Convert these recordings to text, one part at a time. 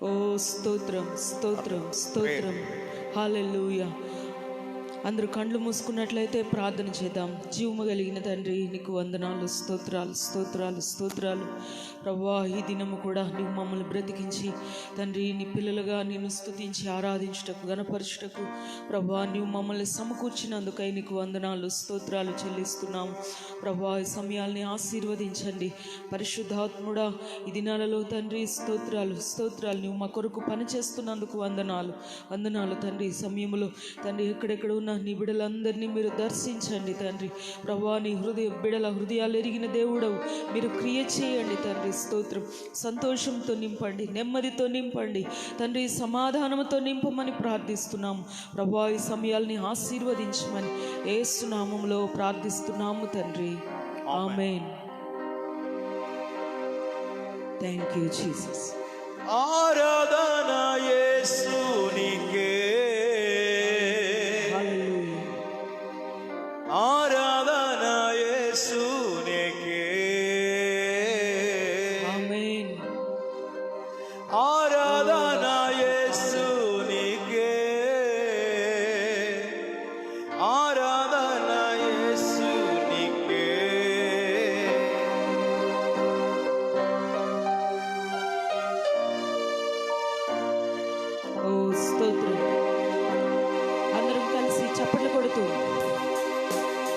ఓ స్తోత్రం స్తోత్రం స్తోత్రం. హల్లెలూయా. అందరూ కళ్ళు మూసుకున్నట్లయితే ప్రార్థన చేద్దాం. జీవము కలిగిన తండ్రి, నీకు వందనాలు, స్తోత్రాలు స్తోత్రాలు స్తోత్రాలు. ప్రభువా, ఈ దినము కూడా నీవు మమ్మల్ని బ్రతికించి తండ్రి, నీ పిల్లలుగా నిన్ను స్తుతించి ఆరాధించుటకు, గణపరచుటకు ప్రభువా నీవు మమ్మల్ని సమకూర్చినందుకై నీకు వందనాలు, స్తోత్రాలు చెల్లిస్తున్నాము. ప్రభువా, ఈ సమయాల్ని ఆశీర్వదించండి. పరిశుద్ధాత్ముడా, ఈ దినాలలో తండ్రి స్తోత్రాలు స్తోత్రాలు. నీవు మా కొరకు పనిచేస్తున్నందుకు వందనాలు వందనాలు తండ్రి. ఈ సమయంలో తండ్రి ఎక్కడెక్కడ ఉన్న నీ బిడ్డలందరినీ మీరు దర్శించండి తండ్రి. ప్రభువా, నీ బిడ్డల హృదయాలు ఎరిగిన దేవుడవు, మీరు క్రియ చేయండి తండ్రి. స్తోత్రం. సంతోషంతో నింపండి, నెమ్మదితో నింపండి తండ్రి, సమాధానంతో నింపమని ప్రార్థిస్తున్నాము. ప్రభువా, ఈ సమయాల్ని ఆశీర్వదించమని యేసు నామములో ప్రార్థిస్తున్నాము తండ్రి. ఆమేన్. Thank you Jesus. ఆరాధన యేసునికే, ఆరాధన యేసునికే, ఆమేన్. ఆరాధన యేసునికే, ఆరాధన యేసునికే. ఓ స్తోత్రం. అందరం కలిసి చప్పట్లు కొడుతూ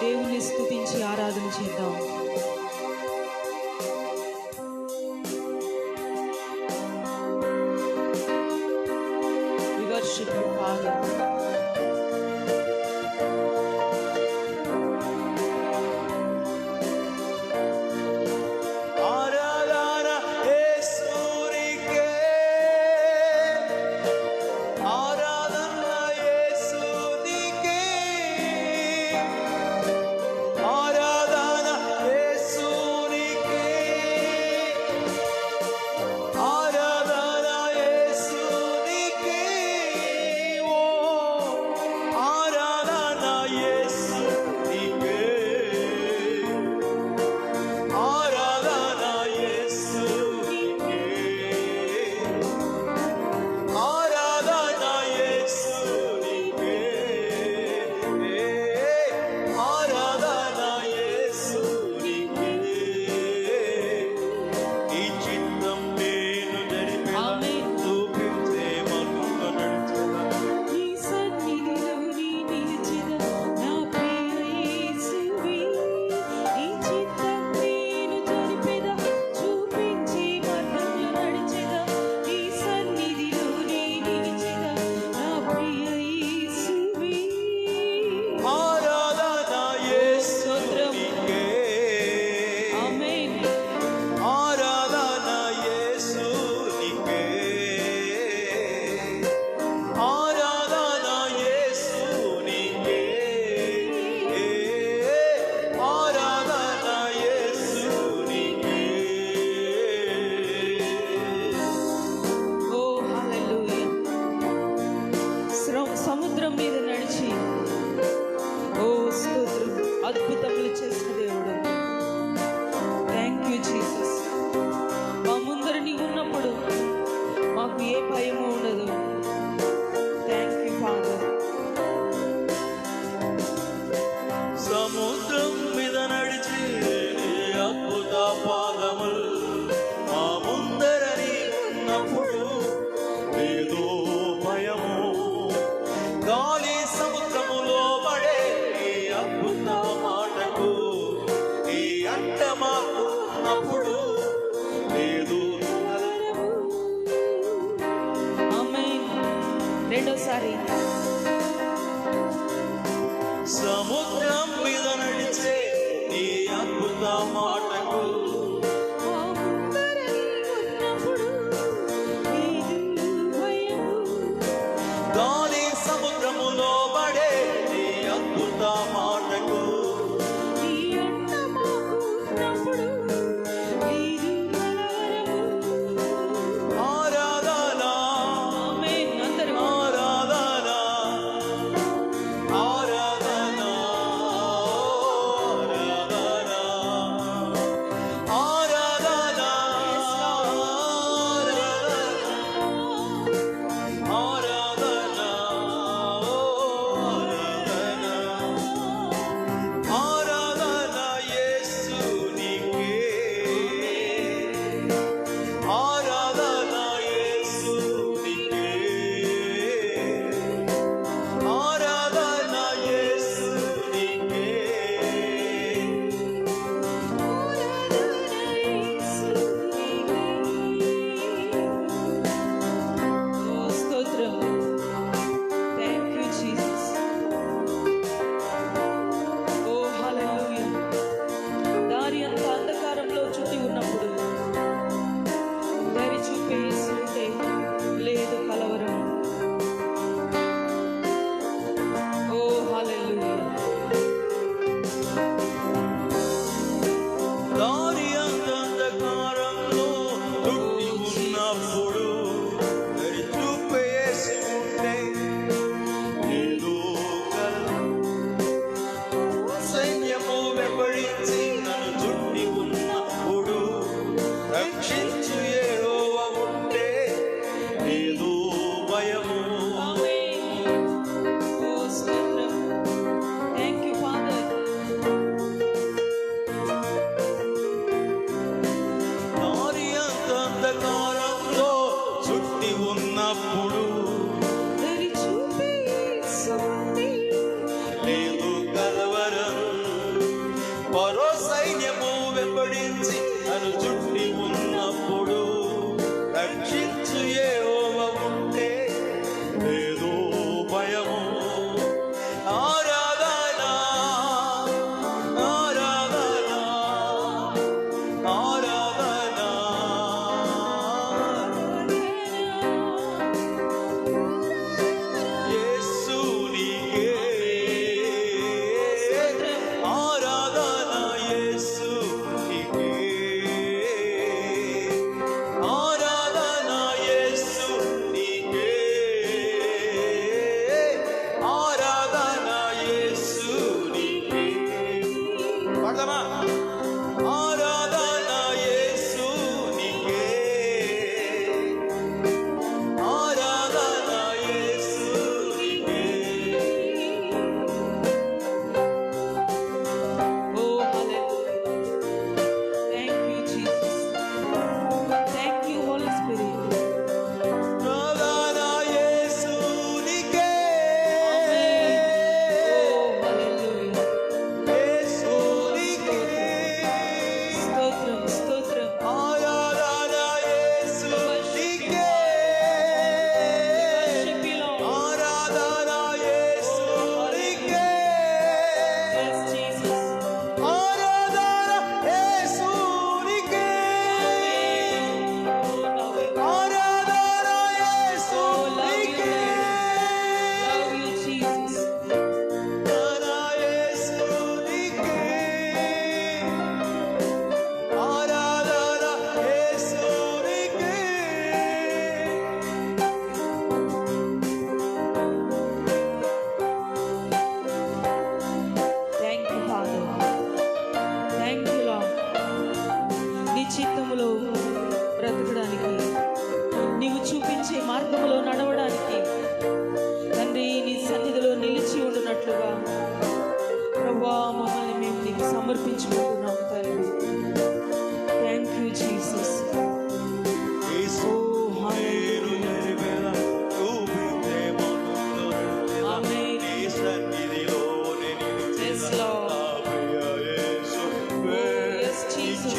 దేవుని స్తుతించి ఆరాధన చేద్దాం. We worship you, Father. ఆరాధన యేసునికే, ఆరాధన యేసునికే, ఆరాధన యేసునికే, ఆరాధన యేసునికే. ఓ ఆరాధన యేసునికే, ఆరాధన యేసునికే, ఆరాధన యేసునికే, ఆరాధన యేసునికే. ఈ చిత్తం నేను జరిపెదా, ఆమేన్. చూపించే మలుపున నడిచెదా. నీ సన్నిధిలో నీ నిలిచెద నా ప్రియ యేసువే. నీ చిత్తం నేను జరిపెద, చూపించి మార్గంలో నడిచెద. నీ సన్నిధిలో నీ నిలిచెద నా ప్రియ యేసువే. ఆరాధన యేసునికే, ఆమేన్. ఆరాధన యేసునికే, ఆరాధన యేసునికే, ఆరాధన యేసునికే. ఓ హల్లెలూయా. సముద్రం మీద నడిచి ఓ స్తోత్రం, అద్భుతములు చేసిన దేవుడు. Thank you Jesus. మా ముందర నీవు ఉన్నప్పుడు మాకు ఏ భయము ఉండదు. Thank you father. సముద్రం మీద నడిచి నీ అద్భుత పాదములు మా ముందర నీ ఉన్నప్పుడు ఏదో భయము. గాలి సముద్రములో పడే నీ అద్భుత మాటకు నీ అంట మాకు ఉన్నప్పుడు లేదు. ఆమేన్. రెండోసారి సముద్రం మీద నడిచే నీ అద్భుత మాటకు మా ముందర నీవు ఉన్నప్పుడు లేదు భయము. గాలి సముద్రములో పడే నీ అద్భుత మాటకు నీ అంట మాకు ఉన్నప్పుడు లేదు కలవరము. ఆరాధన, ఆమేన్. అందరూ ఆరాధన, ఆరాధన, ఆరాధన. ఉన్నప్పుడు మరి చూపేసి ఉంటే ఏదో సైన్యము వెంబడించి నన్ను చుట్టి ఉన్నప్పుడు రక్షించు యెహోవా ఉంటే ఏదో భయము. Oh, స్తోత్రం. Thank you, Father. దారి అంత అంధకారంలో చుట్టి ఉన్నప్పుడు దరి చూపే యేసుంది. లేదు కలవరం. పరో సైన్యము వెంబడించి నన్ను చుట్టి ఉన్నప్పుడు రక్షించు యెహోవా ఉంటే ఏదో భయము. ఆరాధన ఆరాధన ఆరాధన యేసునికే ఆరాధన యేసునికే ఆరాధన యేసునికే ఆరాధన యేసునికే. పాడదామా? ఆరాధన యేసునికే ఆరాధన యేసునికే. Oh, hallelujah. Thank you, Jesus. Thank you, Holy Spirit. ఆరాధన యేసునికే Oh, hallelujah. యేసునికే స్తోత్రం, స్తోత్రం. ఆరాధన యేసునికే Worship you, Lord. ఆరాధన యేసునికే Yes, Jesus. ఆరాధన యేసునికే Oh, love you. ఆరాధన Oh, love you, యేసునికే Lord. Love you, Jesus. ఆరాధన యేసునికే ఆరాధన యేసునికే. Thank you, Father. Thank you, Lord. నీ చిత్తములో బ్రతకడానికి, నీవు చూపించే మార్గములో నడవడానికి, తండ్రి నీ సన్నిధిలో నిలిచి ఉండునట్లుగా ప్రభువా మమ్మల్ని మేము నీకు సమర్పించుకుంటున్నాం తండ్రి. Thank you Jesus. Amen. Yes, Lord. Yes, Jesus.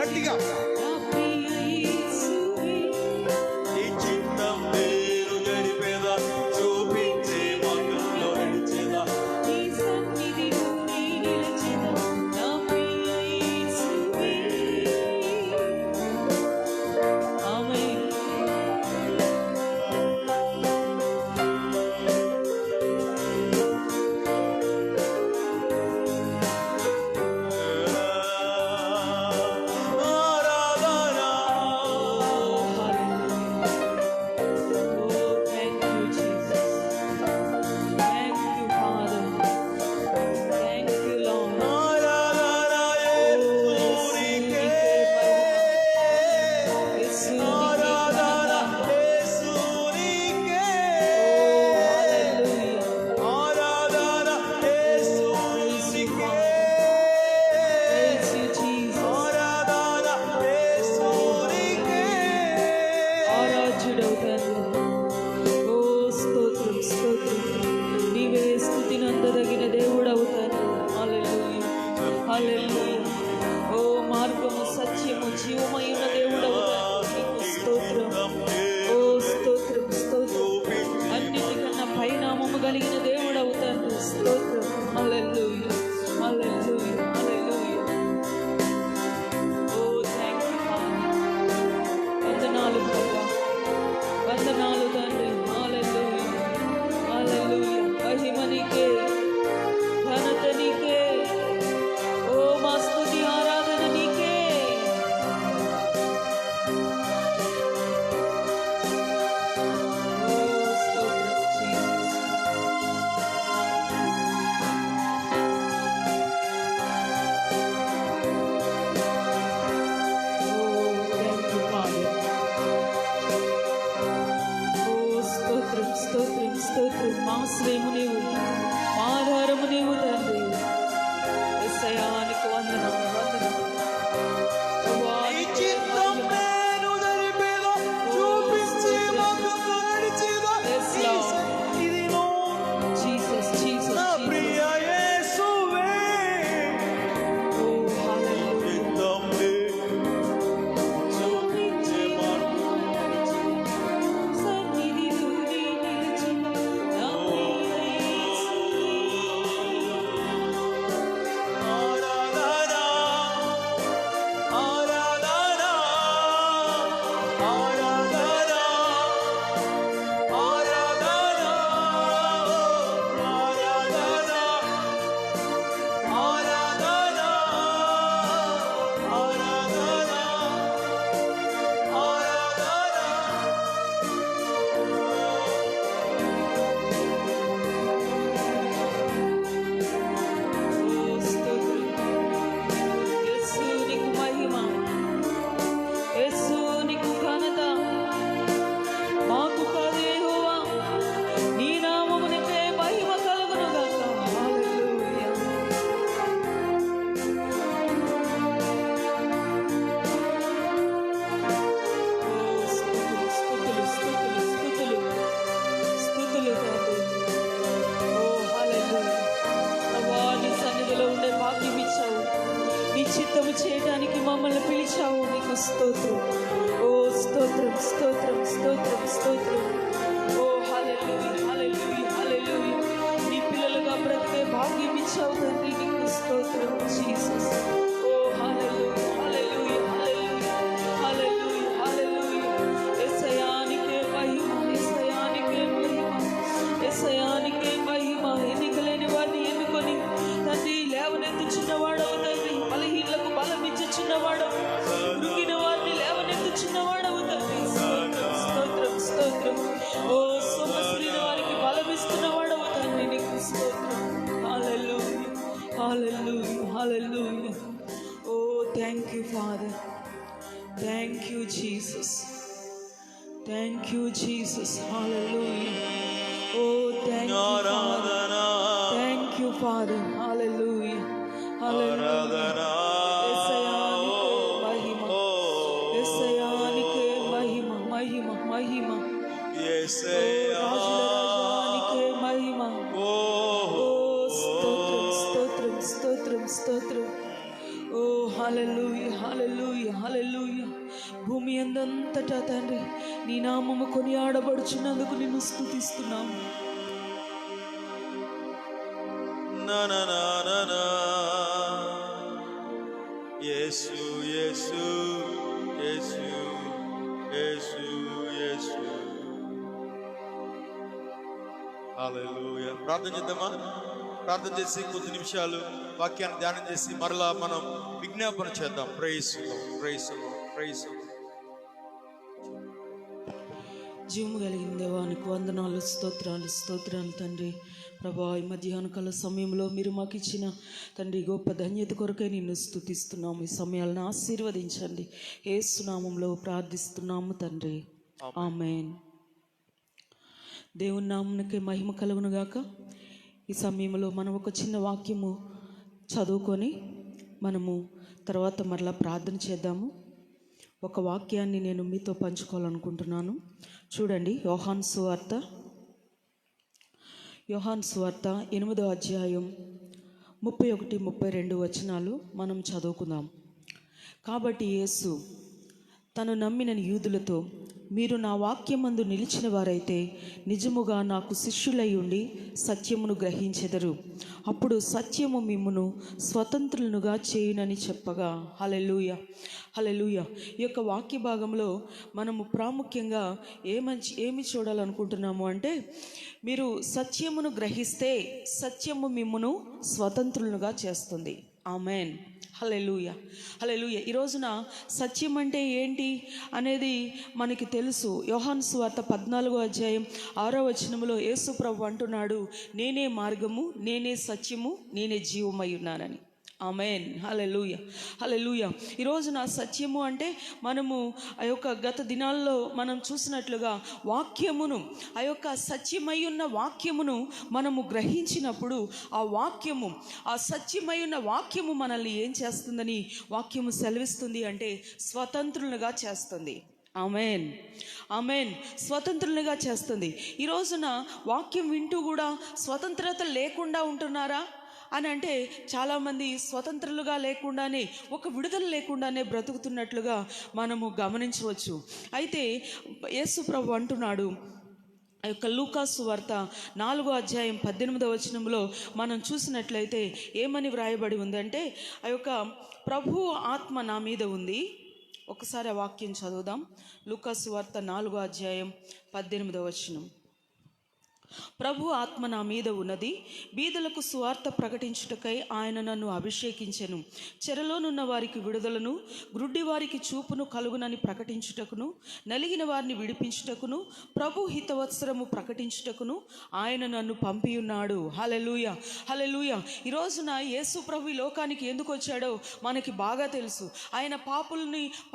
గట్టిగా నా ప్రియ యేసువే నీ చిత్తం నేను గడిపేదా చూపించే మార్గంలో నడిచేదా నీ సన్నిధిలో నీ నిలిచెదా నా ప్రియ యేసువే ఆమేన్ ఆరాధన Oh, thank you, Jesus. Thank you, Father. Thank you, Lord. ఆరాధన యేసునికే ఆరాధన యేసునికే ఆరాధన యేసునికే ఆరాధన యేసునికే ఓ స్తోత్రం స్తోత్రం నీవే స్తుతినందదగిన దేవుడవుతాను హల్లెలూయా హల్లెలూయా ఓ మార్గము సత్యము జీవమైన దేవుడవుతాను నీకు స్తోత్రం ఓ స్తోత్రం స్తోత్రం అన్నిటికన్నా పైనామము కలిగిన దేవుడవుతాను స్తోత్రం హల్లెలూయా హల్లెలూయా హల్లెలూయా ఓ థ్యాంక్ యూ ఫాదర్ వందనాలు ప్రభా వందనాలు తండ్రి హల్లెలూయా హల్లెలూయా మహిమ నీకే ఘనత నీకే ఓ మా స్తుతి ఆరాధన నీకే ఓ స్తోత్రం జీసస్ ఓ థాంక్ యూ ఫాదర్ ఓ స్తోత్రం స్తోత్రం స్తోత్రం మా శ్రేము నీవు మా ఆధారము నీవు తండ్రి యేసయ్యా నీకు వందనాలు వందనాలు ప్రభువా, నీ నీకే చిత్తం మహిమ. నేను గడిపేదా చూపించే మార్గంలో నడిచేదా Yes, ఈ Lord. సన్నిధిలో జీసస్ జీసస్ నా ప్రియ యేసువే ఓ హల్లెలూయా చిత్తం చూపించే మార్గంలో సన్నిధిలో నీ నిలిచిన నా ప్రియ యేసు ఆరాధన ఆరాధన ఆరాధన ఆరాధన ఆరాధన ఆరాధన ఓ స్తోత్రం యేసు నీకు మహిమ యేసు నీకు ఘనత మాకు కాదు యెహోవా నీ నామమునకే మహిమ కలుగును గాక హల్లెలూయా ఓ స్తుతులు స్తుతులు స్తుతులు స్తుతులు స్తుతులు తండ్రి ఓ హల్లెలూయా ప్రభువా నీ సన్నిధిలో ఉండే భాగ్యం ఇచ్చావు నీ చిత్తము చేయడానికి మమ్మల్ని పిలిచావు నీకు స్తోత్రం ఓ స్తోత్రం స్తోత్రం స్తోత్రం స్తోత్రం ఓ హల్లెలూయా హల్లెలూయా హల్లెలూయా నీ పిల్లలుగా బ్రతికే భాగ్యం ఇచ్చావు తండ్రి నీకు స్తోత్రం జీసస్ ఓ హల్లెలూయా హల్లెలూయా హల్లెలూయా హల్లెలూయా హల్లెలూయా యేసయ్యానికే మహిమ యేసయ్యానికే మహిమ యేసయ్యానికే మహిమ ఎన్నికలేని వారిని ఎన్నుకొని తండ్రి లేవనెత్తుచున్నవాడవు తండ్రి బలహీనులకు బలం ఇచ్చుచున్నవాడవు కృంగిన వారిని లేవనెత్తుచున్నవాడవు తండ్రి స్తోత్రం స్తోత్రం స్తోత్రం ఓ సొమ్మసిరిన వారికి బలం ఇస్తున్నవాడవు తండ్రి నీకు స్తోత్రం హల్లెలూయా హల్లెలూయా హల్లెలూయా ఓ thank you father thank you Jesus thank you Jesus hallelujah ఓ థ్యాంక్ యూ ఫాదర్ ఆరాధన thank you father hallelujah hallelujah ఆరాధన యేసయ్యానికే మహిమ మహిమ మహిమ యేసయ్యా రాజుల రాజానికే మహిమ ఓ ఓ స్తోత్రం స్తోత్రం స్తోత్రం స్తోత్రం ఓ హల్లెలూయా హల్లెలూయా హల్లెలూయా. భూమి అందంతటా తండ్రి నీ నామము కొనియాడబడుచున్నందుకు నిన్ను స్తుతిస్తున్నాము. Na na na na na. Yesu, Yesu, Yesu, Yesu, Yesu. హల్లెలూయా. ప్రార్థన చేద్దామా? ప్రార్థన చేసి కొద్ది నిమిషాలు వాక్యాన్ని ధ్యానం చేసి మరలా మనం విజ్ఞాపన చేద్దాం. Praise praise praise. జీవము కలిగిన దేవానికి వందనాలు, స్తోత్రాలు స్తోత్రాలు తండ్రి. ప్రభా, ఈ మధ్యాహ్న కాల సమయంలో మీరు మాకు ఇచ్చిన తండ్రి గొప్ప ధన్యత కొరకై నిన్ను స్తుతిస్తున్నాము. ఈ సమయాలను ఆశీర్వదించండి. యేసు నామములో ప్రార్థిస్తున్నాము తండ్రి, ఆమేన్. దేవుని నామమునకే మహిమ కలుగును గాక. ఈ సమయంలో మనం ఒక చిన్న వాక్యము చదువుకొని మనము తర్వాత మరలా ప్రార్థన చేద్దాము. ఒక వాక్యాన్ని నేను మీతో పంచుకోవాలనుకుంటున్నాను. చూడండి, యోహాను సువార్త 8వ అధ్యాయం 31-32 వచనాలు మనం చదువుకుందాం. కాబట్టి యేసు తను నమ్మిన యూదులతో, మీరు నా వాక్యమందు నిలిచిన వారైతే నిజముగా నాకు శిష్యులై ఉండి సత్యమును గ్రహించెదరు. అప్పుడు సత్యము మిమ్మును స్వతంత్రులుగా చేయునని చెప్పగా. హల్లెలూయా హల్లెలూయా. ఈ యొక్క వాక్య భాగంలో మనము ప్రాముఖ్యంగా ఏమి చూడాలనుకుంటున్నాము అంటే, మీరు సత్యమును గ్రహిస్తే సత్యము మిమ్మును స్వతంత్రులుగా చేస్తుంది. ఆమేన్. హల్లెలూయా హల్లెలూయా. ఈ రోజున సత్యం అంటే ఏంటి అనేది మనకి తెలుసు. యోహాను సువార్త 14వ అధ్యాయం 6వ వచనంలో యేసు ప్రభు అంటున్నాడు, నేనే మార్గము, నేనే సత్యము, నేనే జీవమై ఉన్నానని. ఆమేన్. హల్లెలూయా హల్లెలూయా. ఈ రోజున సత్యము అంటే మనము ఆ యొక్క గత దినాల్లో మనం చూసినట్లుగా వాక్యమును, ఆ యొక్క సత్యమై ఉన్న వాక్యమును మనము గ్రహించినప్పుడు ఆ వాక్యము, ఆ సత్యమై ఉన్న వాక్యము మనల్ని ఏం చేస్తుందని వాక్యము సెలవిస్తుంది అంటే స్వతంత్రులుగా చేస్తుంది. ఆమేన్ ఆమేన్. స్వతంత్రులుగా చేస్తుంది. ఈ రోజున వాక్యం వింటూ కూడా స్వతంత్రత లేకుండా ఉంటున్నారా అని అంటే, చాలామంది స్వతంత్రులుగా లేకుండానే, ఒక విడుదల లేకుండానే బ్రతుకుతున్నట్లుగా మనము గమనించవచ్చు. అయితే యేసు ప్రభు అంటున్నాడు, ఆ యొక్క లూకాసు వార్త 4వ అధ్యాయం 18వ వచనంలో మనం చూసినట్లయితే ఏమని వ్రాయబడి ఉందంటే, ఆ యొక్క ప్రభు ఆత్మ నా మీద ఉంది. ఒకసారి ఆ వాక్యం చదువుదాం. లూకాసు వార్త 4వ అధ్యాయం 18వ వచనం. ప్రభు ఆత్మ నా మీద ఉన్నది, బీదలకు సువార్త ప్రకటించుటకై ఆయన నన్ను అభిషేకించెను. చెరలోనున్న వారికి విడుదలను, గ్రుడ్డి వారికి చూపును కలుగునని ప్రకటించుటకును, నలిగిన వారిని విడిపించుటకును, ప్రభు హితవత్సరము ప్రకటించుటకును ఆయన నన్ను పంపియున్నాడు. హల్లెలూయా హల్లెలూయా. ఈ రోజున యేసు ప్రభు ఈ లోకానికి ఎందుకు వచ్చాడో మనకి బాగా తెలుసు. ఆయన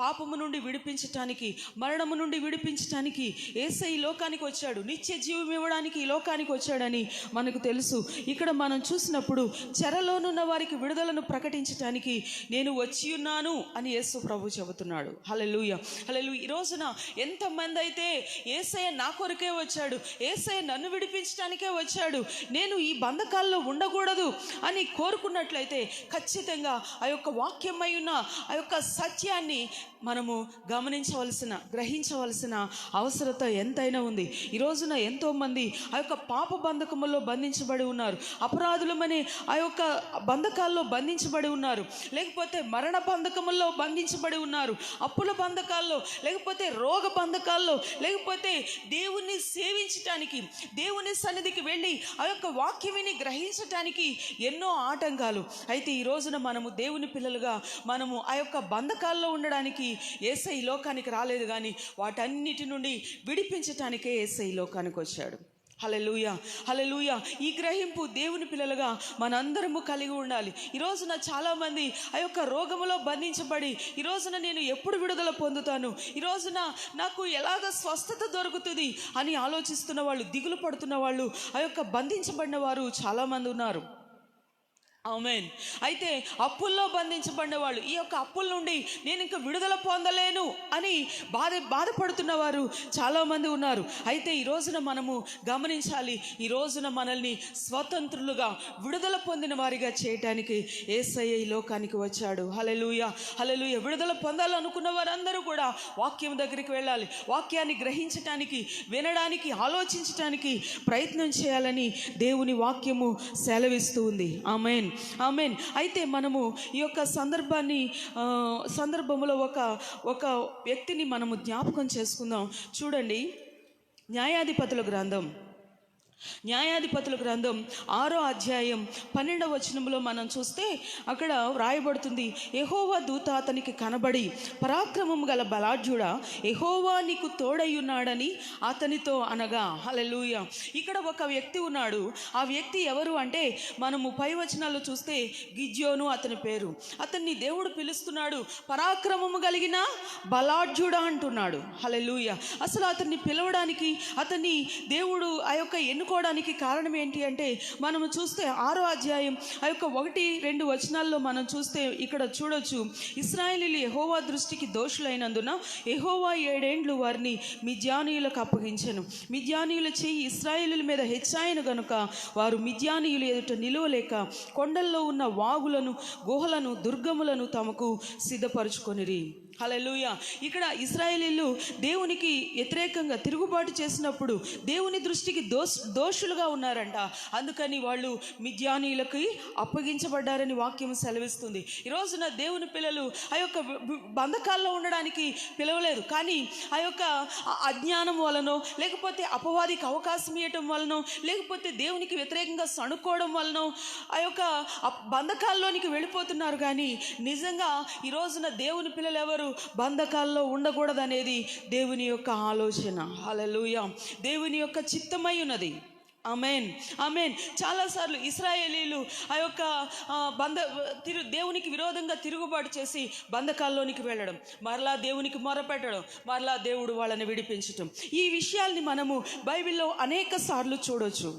పాపము నుండి విడిపించటానికి, మరణము నుండి విడిపించటానికి యేసయ్య ఈ లోకానికి వచ్చాడు. నిత్య జీవం ఇవ్వడానికి ఈ లోకానికి వచ్చాడని మనకు తెలుసు. ఇక్కడ మనం చూసినప్పుడు చెరలోనున్న వారికి విడుదలను ప్రకటించటానికి నేను వచ్చి ఉన్నాను అని యేసు ప్రభు చెబుతున్నాడు. హల్లెలూయా హల్లెలూయా. ఈ రోజున ఎంతమంది అయితే యేసయ్య నా కొరకే వచ్చాడు, యేసయ్య నన్ను విడిపించడానికే వచ్చాడు, నేను ఈ బంధకాల్లో ఉండకూడదు అని కోరుకున్నట్లయితే ఖచ్చితంగా ఆ యొక్క వాక్యమై ఉన్న ఆ యొక్క సత్యాన్ని మనము గ్రహించవలసిన అవసరత ఎంతైనా ఉంది. ఈ రోజున ఎంతోమంది ఆ యొక్క పాప బంధకములో బంధించబడి ఉన్నారు, అపరాధులమనే ఆ యొక్క బంధకాల్లో బంధించబడి ఉన్నారు, లేకపోతే మరణ బంధకముల్లో బంధించబడి ఉన్నారు, అప్పుల బంధకాల్లో, లేకపోతే రోగ బంధకాల్లో, లేకపోతే దేవుణ్ణి సేవించటానికి, దేవుని సన్నిధికి వెళ్ళి ఆ యొక్క వాక్యమిని గ్రహించటానికి ఎన్నో ఆటంకాలు. అయితే ఈ రోజున మనము దేవుని పిల్లలుగా మనము ఆ యొక్క బంధకాల్లో ఉండడానికి యేసయ్య ఈ లోకానికి రాలేదు, కానీ వాటన్నిటి నుండి విడిపించటానికే యేసయ్య ఈ లోకానికి వచ్చాడు. హల్లెలూయా హల్లెలూయా. ఈ గ్రహింపు దేవుని పిల్లలుగా మనందరము కలిగి ఉండాలి. ఈ రోజున చాలామంది ఆ యొక్క రోగములో బంధించబడి, ఈ రోజున నేను ఎప్పుడు విడుదల పొందుతాను, ఈ రోజున నాకు ఎలాగ స్వస్థత దొరుకుతుంది అని ఆలోచిస్తున్న వాళ్ళు, దిగులు పడుతున్న వాళ్ళు, ఆ యొక్క బంధించబడిన వారు చాలామంది ఉన్నారు. ఆమేన్. అయితే అప్పుల్లో బంధించబడిన వాళ్ళు, ఈ యొక్క అప్పుల నుండి నేను ఇంకా విడుదల పొందలేను అని బాధపడుతున్న వారు చాలామంది ఉన్నారు. అయితే ఈ రోజున మనము గమనించాలి, ఈ రోజున మనల్ని స్వతంత్రులుగా విడుదల పొందిన వారిగా చేయటానికి యేసయ్య ఈ లోకానికి వచ్చాడు. హల్లెలూయా, హల్లెలూయా. విడుదల పొందాలనుకున్న వారందరూ కూడా వాక్యం దగ్గరికి వెళ్ళాలి. వాక్యాన్ని గ్రహించటానికి, వినడానికి, ఆలోచించటానికి ప్రయత్నం చేయాలని దేవుని వాక్యము సెలవిస్తూ ఉంది. ఆమేన్, ఆమేన్. అయితే మనము ఈ యొక్క సందర్భంలో ఒక వ్యక్తిని మనము జ్ఞాపకం చేసుకుందాం. చూడండి, న్యాయాధిపతుల గ్రంథం 6వ అధ్యాయం 12వ వచనంలో మనం చూస్తే అక్కడ వ్రాయబడుతుంది, యెహోవా దూత అతనికి కనబడి, పరాక్రమం గల బలాఢ్యుడా, యెహోవా నీకు తోడయ్యున్నాడని అతనితో అనగా. హల్లెలూయా. ఇక్కడ ఒక వ్యక్తి ఉన్నాడు. ఆ వ్యక్తి ఎవరు అంటే మనము పై వచనాల్లో చూస్తే గిద్యోను అతని పేరు. అతన్ని దేవుడు పిలుస్తున్నాడు, పరాక్రమము కలిగిన బలాఢ్యుడా అంటున్నాడు. హల్లెలూయా. అసలు అతన్ని పిలవడానికి, అతన్ని దేవుడు ఆ యొక్క ఎన్నుకోవడానికి కారణం ఏంటి అంటే మనము చూస్తే 6వ అధ్యాయం ఆ యొక్క 1-2 వచనాల్లో మనం చూస్తే ఇక్కడ చూడొచ్చు, ఇశ్రాయేలీయులు యెహోవా దృష్టికి దోషులైనందున యెహోవా 7 ఏండ్లు వారిని మిద్యానీయులకు అప్పగించెను. మిద్యానీయుల చెయ్యి ఇశ్రాయేలీయుల మీద హెచ్చాయను గనుక వారు మిద్యానీయులు ఎదుట నిలువలేక కొండల్లో ఉన్న వాగులను, గుహలను, దుర్గములను తమకు సిద్ధపరచుకొనిరి. హల్లెలూయా. ఇక్కడ ఇశ్రాయేలీయులు దేవునికి వ్యతిరేకంగా తిరుగుబాటు చేసినప్పుడు దేవుని దృష్టికి దోషులుగా ఉన్నారంట. అందుకని వాళ్ళు మిద్యానీయులకి అప్పగించబడ్డారని వాక్యం సెలవిస్తుంది. ఈ రోజున దేవుని పిల్లలు ఆ యొక్క బంధకాల్లో ఉండడానికి పిలవలేదు, కానీ ఆ యొక్క అజ్ఞానం వలనో, లేకపోతే అపవాదికి అవకాశం ఇవ్వటం వలనో, లేకపోతే దేవునికి వ్యతిరేకంగా సణుకోవడం వలనో ఆ యొక్క బంధకాల్లోనికి వెళ్ళిపోతున్నారు. కానీ నిజంగా ఈ రోజున దేవుని పిల్లలు ఎవరు బంధకాల్లో ఉండకూడదనేది దేవుని యొక్క ఆలోచన. హల్లెలూయా. దేవుని యొక్క చిత్తమై ఉన్నది. ఆమేన్, ఆమేన్. చాలాసార్లు ఇశ్రాయేలీయులు ఆ యొక్క దేవునికి విరోధంగా తిరుగుబాటు చేసి బంధకాల్లోనికి వెళ్ళడం, మరలా దేవునికి మొరపెట్టడం, మరలా దేవుడు వాళ్ళని విడిపించటం, ఈ విషయాల్ని మనము బైబిల్లో అనేక సార్లు చూడొచ్చు.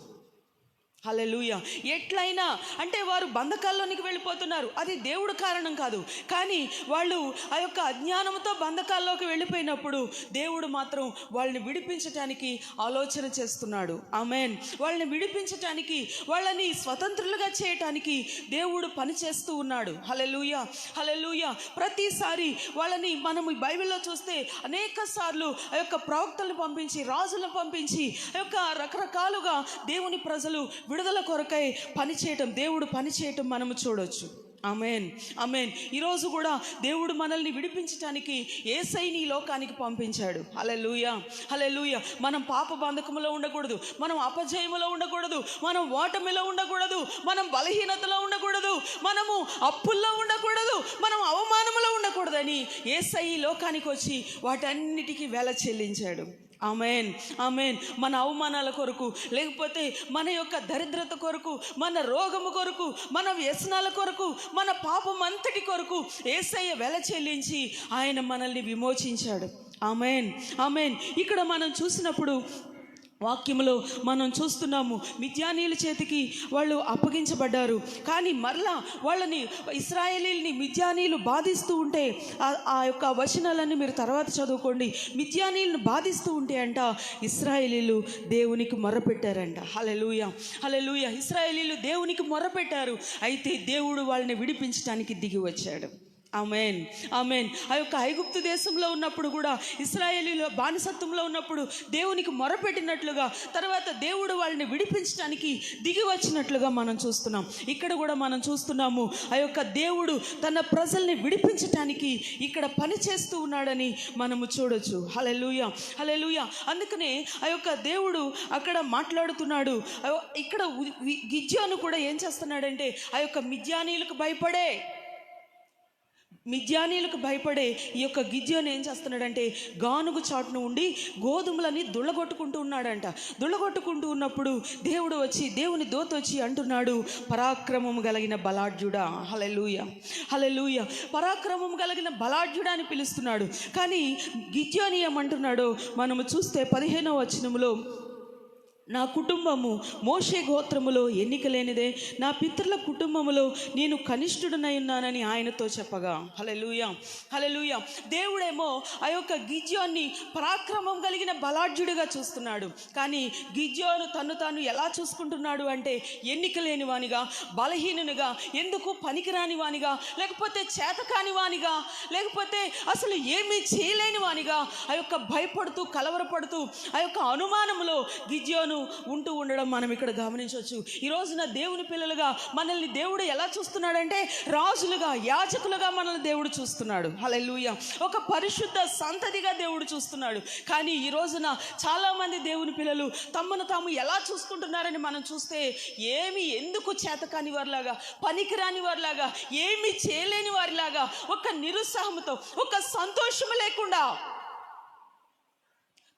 హల్లెలూయా. ఎట్లయినా అంటే వారు బంధకాల్లోనికి వెళ్ళిపోతున్నారు, అది దేవుడు కారణం కాదు, కానీ వాళ్ళు ఆ యొక్క అజ్ఞానంతో బంధకాల్లోకి వెళ్ళిపోయినప్పుడు దేవుడు మాత్రం వాళ్ళని విడిపించటానికి ఆలోచన చేస్తున్నాడు. ఆమేన్. వాళ్ళని విడిపించటానికి, వాళ్ళని స్వతంత్రులుగా చేయటానికి దేవుడు పనిచేస్తూ ఉన్నాడు. హల్లెలూయా, హల్లెలూయా. ప్రతిసారి వాళ్ళని మనము బైబిల్లో చూస్తే అనేక సార్లు ఆ యొక్క ప్రవక్తలను పంపించి, రాజులను పంపించి ఆ యొక్క రకరకాలుగా దేవుని ప్రజలు విడుదల కొరకై పనిచేయటం, దేవుడు పనిచేయటం మనము చూడొచ్చు. ఆమేన్, ఆమేన్. ఈరోజు కూడా దేవుడు మనల్ని విడిపించటానికి యేసయ్యని ఈ లోకానికి పంపించాడు. హల్లెలూయా, హల్లెలూయా. మనం పాప బంధకములో ఉండకూడదు, మనం అపజయములో ఉండకూడదు, మనం ఓటమిలో ఉండకూడదు, మనం బలహీనతలో ఉండకూడదు, మనము అప్పుల్లో ఉండకూడదు, మనం అవమానములో ఉండకూడదని యేసయ్య ఈ లోకానికి వచ్చి వాటన్నిటికీ వెల చెల్లించాడు. ఆమేన్, ఆమేన్. మన అవమానాల కొరకు, లేకపోతే మన యొక్క దరిద్రత కొరకు, మన రోగము కొరకు, మన వ్యసనాల కొరకు, మన పాపం అంతటి కొరకు యేసయ్య వెల చెల్లించి ఆయన మనల్ని విమోచించాడు. ఆమేన్, ఆమేన్. ఇక్కడ మనం చూసినప్పుడు వాక్యములో మనం చూస్తున్నాము, మిద్యానీయుల చేతికి వాళ్ళు అప్పగించబడ్డారు. కానీ మరలా వాళ్ళని, ఇశ్రాయేలీయుల్ని మిద్యానీయులు బాధిస్తూ ఉంటే, ఆ యొక్క వచనాలన్నీ మీరు తర్వాత చదువుకోండి. మిద్యానీయులను బాధిస్తూ ఉంటే అంట ఇశ్రాయేలీయులు దేవునికి మొర్రపెట్టారంట. హల్లెలూయా, హల్లెలూయా. ఇశ్రాయేలీయులు దేవునికి మొర్రపెట్టారు. అయితే దేవుడు వాళ్ళని విడిపించడానికి దిగి వచ్చాడు. ఆమేన్, ఆమేన్. ఆ యొక్క ఐగుప్తు దేశంలో ఉన్నప్పుడు కూడా, ఇశ్రాయేలీయులు బానిసత్వంలో ఉన్నప్పుడు దేవునికి మొరపెట్టినట్లుగా, తర్వాత దేవుడు వాళ్ళని విడిపించడానికి దిగి వచ్చినట్లుగా మనం చూస్తున్నాం. ఇక్కడ కూడా మనం చూస్తున్నాము, ఆ యొక్క దేవుడు తన ప్రజల్ని విడిపించటానికి ఇక్కడ పని చేస్తూ ఉన్నాడని మనము చూడొచ్చు. హల్లెలూయా, హల్లెలూయా. అందుకనే ఆ యొక్క దేవుడు అక్కడ మాట్లాడుతున్నాడు. ఇక్కడ గిద్యోను కూడా ఏం చేస్తున్నాడంటే, ఆ యొక్క మిద్యానీయులకు భయపడే ఈ యొక్క గిద్యోను ఏం చేస్తున్నాడంటే, గానుగు చాటును ఉండి గోధుమలని దుళ్ళగొట్టుకుంటూ ఉన్నాడంట. దుళ్ళగొట్టుకుంటూ ఉన్నప్పుడు దేవుని దూత వచ్చి అంటున్నాడు, పరాక్రమం కలిగిన బలాఢ్యుడా. హల్లెలూయా, హల్లెలూయా. పరాక్రమం కలిగిన బలాఢ్యుడా అని పిలుస్తున్నాడు. కానీ గిద్యోను ఏమంటున్నాడో మనము చూస్తే 15వ వచనంలో నా కుటుంబము మోషే గోత్రములో ఎన్నిక లేనిదే, నా పితరుల కుటుంబములో నేను కనిష్ఠుడనై ఉన్నానని ఆయనతో చెప్పగా. హల్లెలూయా, హల్లెలూయా. దేవుడేమో ఆ యొక్క గిద్యోన్ని పరాక్రమం కలిగిన బలాఢ్యుడిగా చూస్తున్నాడు. కానీ గిద్యోను తను తాను ఎలా చూసుకుంటున్నాడు అంటే ఎన్నిక లేని వానిగా, బలహీనునిగా, ఎందుకు పనికిరాని వానిగా, లేకపోతే చేతకాని వానిగా, లేకపోతే అసలు ఏమీ చేయలేని వానిగా, ఆ యొక్క భయపడుతూ కలవరపడుతూ ఆ యొక్క అనుమానంలో గిద్యోను ఉంటూ ఉండడం మనం ఇక్కడ గమనించవచ్చు. ఈ రోజున దేవుని పిల్లలుగా మనల్ని దేవుడు ఎలా చూస్తున్నాడంటే రాజులుగా, యాజకులుగా మనల్ని దేవుడు చూస్తున్నాడు. హల్లెలూయా. ఒక పరిశుద్ధ సంతతిగా దేవుడు చూస్తున్నాడు. కానీ ఈ రోజున చాలామంది దేవుని పిల్లలు తమను తాము ఎలా చూసుకుంటున్నారని మనం చూస్తే ఏమి ఎందుకు చేతకాని వారిలాగా, పనికిరాని వారిలాగా, ఏమి చేయలేని వారిలాగా, ఒక నిరుత్సాహంతో, ఒక సంతోషము లేకుండా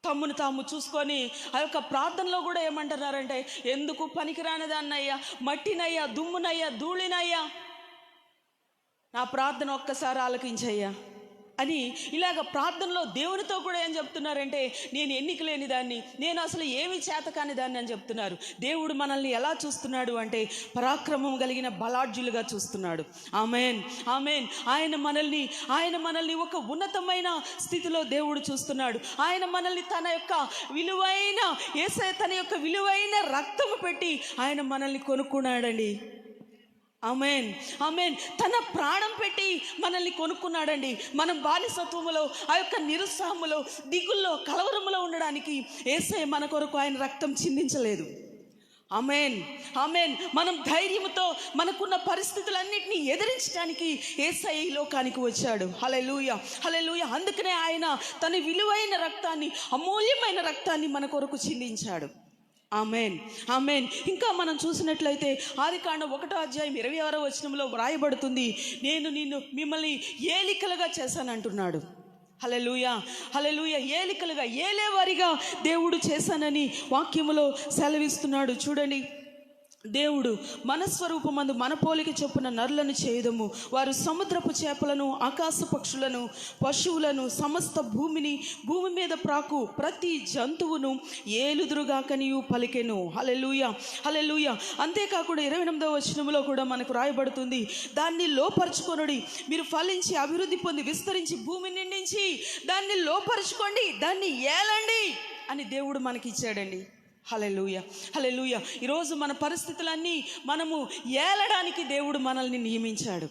తమ్మును తాము చూసుకొని ఆ యొక్క ప్రార్థనలో కూడా ఏమంటున్నారంటే ఎందుకు పనికిరానిదాన్నయ్యా, మట్టినయ్యా, దుమ్మునయ్యా, ధూళినయ్యా, నా ప్రార్థన ఒక్కసారి ఆలకించయ్యా అని ఇలాగ ప్రార్థనలో దేవునితో కూడా ఏం చెప్తున్నారంటే నేను ఎన్నిక లేని దాన్ని, నేను అసలు ఏమి చేతకాని దాన్ని అని చెప్తున్నారు. దేవుడు మనల్ని ఎలా చూస్తున్నాడు అంటే పరాక్రమం కలిగిన బలాఢ్యులుగా చూస్తున్నాడు. ఆమేన్, ఆమేన్. ఆయన మనల్ని ఒక ఉన్నతమైన స్థితిలో దేవుడు చూస్తున్నాడు. ఆయన మనల్ని తన యొక్క విలువైన యేసయ్య తన యొక్క విలువైన రక్తము పెట్టి ఆయన మనల్ని కొనుక్కున్నాడండి. ఆమేన్, ఆమేన్. తన ప్రాణం పెట్టి మనల్ని కొనుక్కున్నాడండి. మనం బానిసత్వములో, ఆ యొక్క నిరుత్సాహములో, దిగుల్లో, కలవరములో ఉండడానికి యేసయ్య మన కొరకు ఆయన రక్తం చిందించలేదు. ఆమేన్, ఆమేన్. మనం ధైర్యంతో మనకున్న పరిస్థితులన్నిటినీ ఎదిరించడానికి యేసయ్య ఈ లోకానికి వచ్చాడు. హల్లెలూయా, హల్లెలూయా. అందుకనే ఆయన తన విలువైన రక్తాన్ని, అమూల్యమైన రక్తాన్ని మన కొరకు చిందించాడు. ఆమేన్, ఆమేన్. ఇంకా మనం చూసినట్లయితే ఆదికాండం 1:26 వ్రాయబడుతుంది, నేను మిమ్మల్ని ఏలికలుగా చేశానంటున్నాడు. హల్లెలూయా, హల్లెలూయా. ఏలికలుగా, ఏలేవారిగా దేవుడు చేశానని వాక్యములో సెలవిస్తున్నాడు. చూడండి, దేవుడు మన స్వరూపమందు మన పోలిక చొప్పున నరులను చేయుదము, వారు సముద్రపు చేపలను, ఆకాశ పక్షులను, పశువులను, సమస్త భూమి మీద ప్రాకు ప్రతి జంతువును ఏలుదురుగాకనియు పలికెను. హల్లెలూయా, హల్లెలూయా. అంతేకాకుండా 28వ వచనంలో కూడా మనకు రాయబడుతుంది, దాన్ని లోపరుచుకొనుడి, మీరు ఫలించి అభివృద్ధి పొంది విస్తరించి భూమి నిండించి దాన్ని లోపరుచుకోండి, దాన్ని ఏలండి అని దేవుడు మనకి ఇచ్చాడండి. హల్లెలూయా, హల్లెలూయా. ఈరోజు మన పరిస్థితులన్నీ మనము ఏలడానికి దేవుడు మనల్ని నియమించాడు.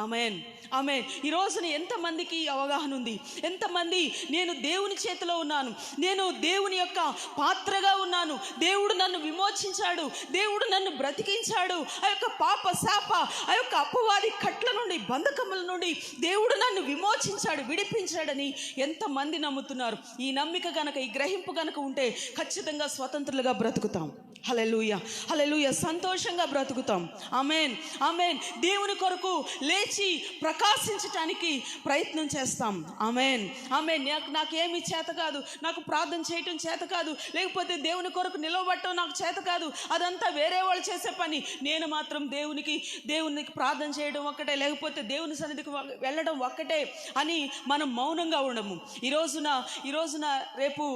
ఆమేన్, ఆమేన్. ఈ రోజున ఎంతమందికి అవగాహన ఉంది? ఎంతమంది నేను దేవుని చేతిలో ఉన్నాను, నేను దేవుని యొక్క పాత్రగా ఉన్నాను, దేవుడు నన్ను విమోచించాడు, దేవుడు నన్ను బ్రతికించాడు, ఆ యొక్క పాప శాప, ఆ యొక్క అపవాది కట్ల నుండి, బంధకముల నుండి దేవుడు నన్ను విమోచించాడు, విడిపించాడని ఎంతమంది నమ్ముతున్నారు? ఈ నమ్మిక గనక, ఈ గ్రహింపు గనక ఉంటే ఖచ్చితంగా స్వతంత్రులుగా బ్రతుకుతాం. హల్లెలూయా, హల్లెలూయా. సంతోషంగా బ్రతుకుతాం. ఆమేన్, ఆమేన్. దేవుని కొరకు లేచి ప్రకాశించటానికి ప్రయత్నం చేస్తాం. ఆమేన్, ఆమేన్. నాకేమీ చేత కాదు, నాకు ప్రార్థన చేయటం చేత కాదు, లేకపోతే దేవుని కొరకు నిలవబట్టడం నాకు చేత కాదు, అదంతా వేరే వాళ్ళు చేసే పని, నేను మాత్రం దేవునికి ప్రార్థన చేయడం ఒక్కటే, లేకపోతే దేవుని సన్నిధికి వెళ్ళడం ఒక్కటే అని మనం మౌనంగా ఉండము. ఈ రోజున రేపు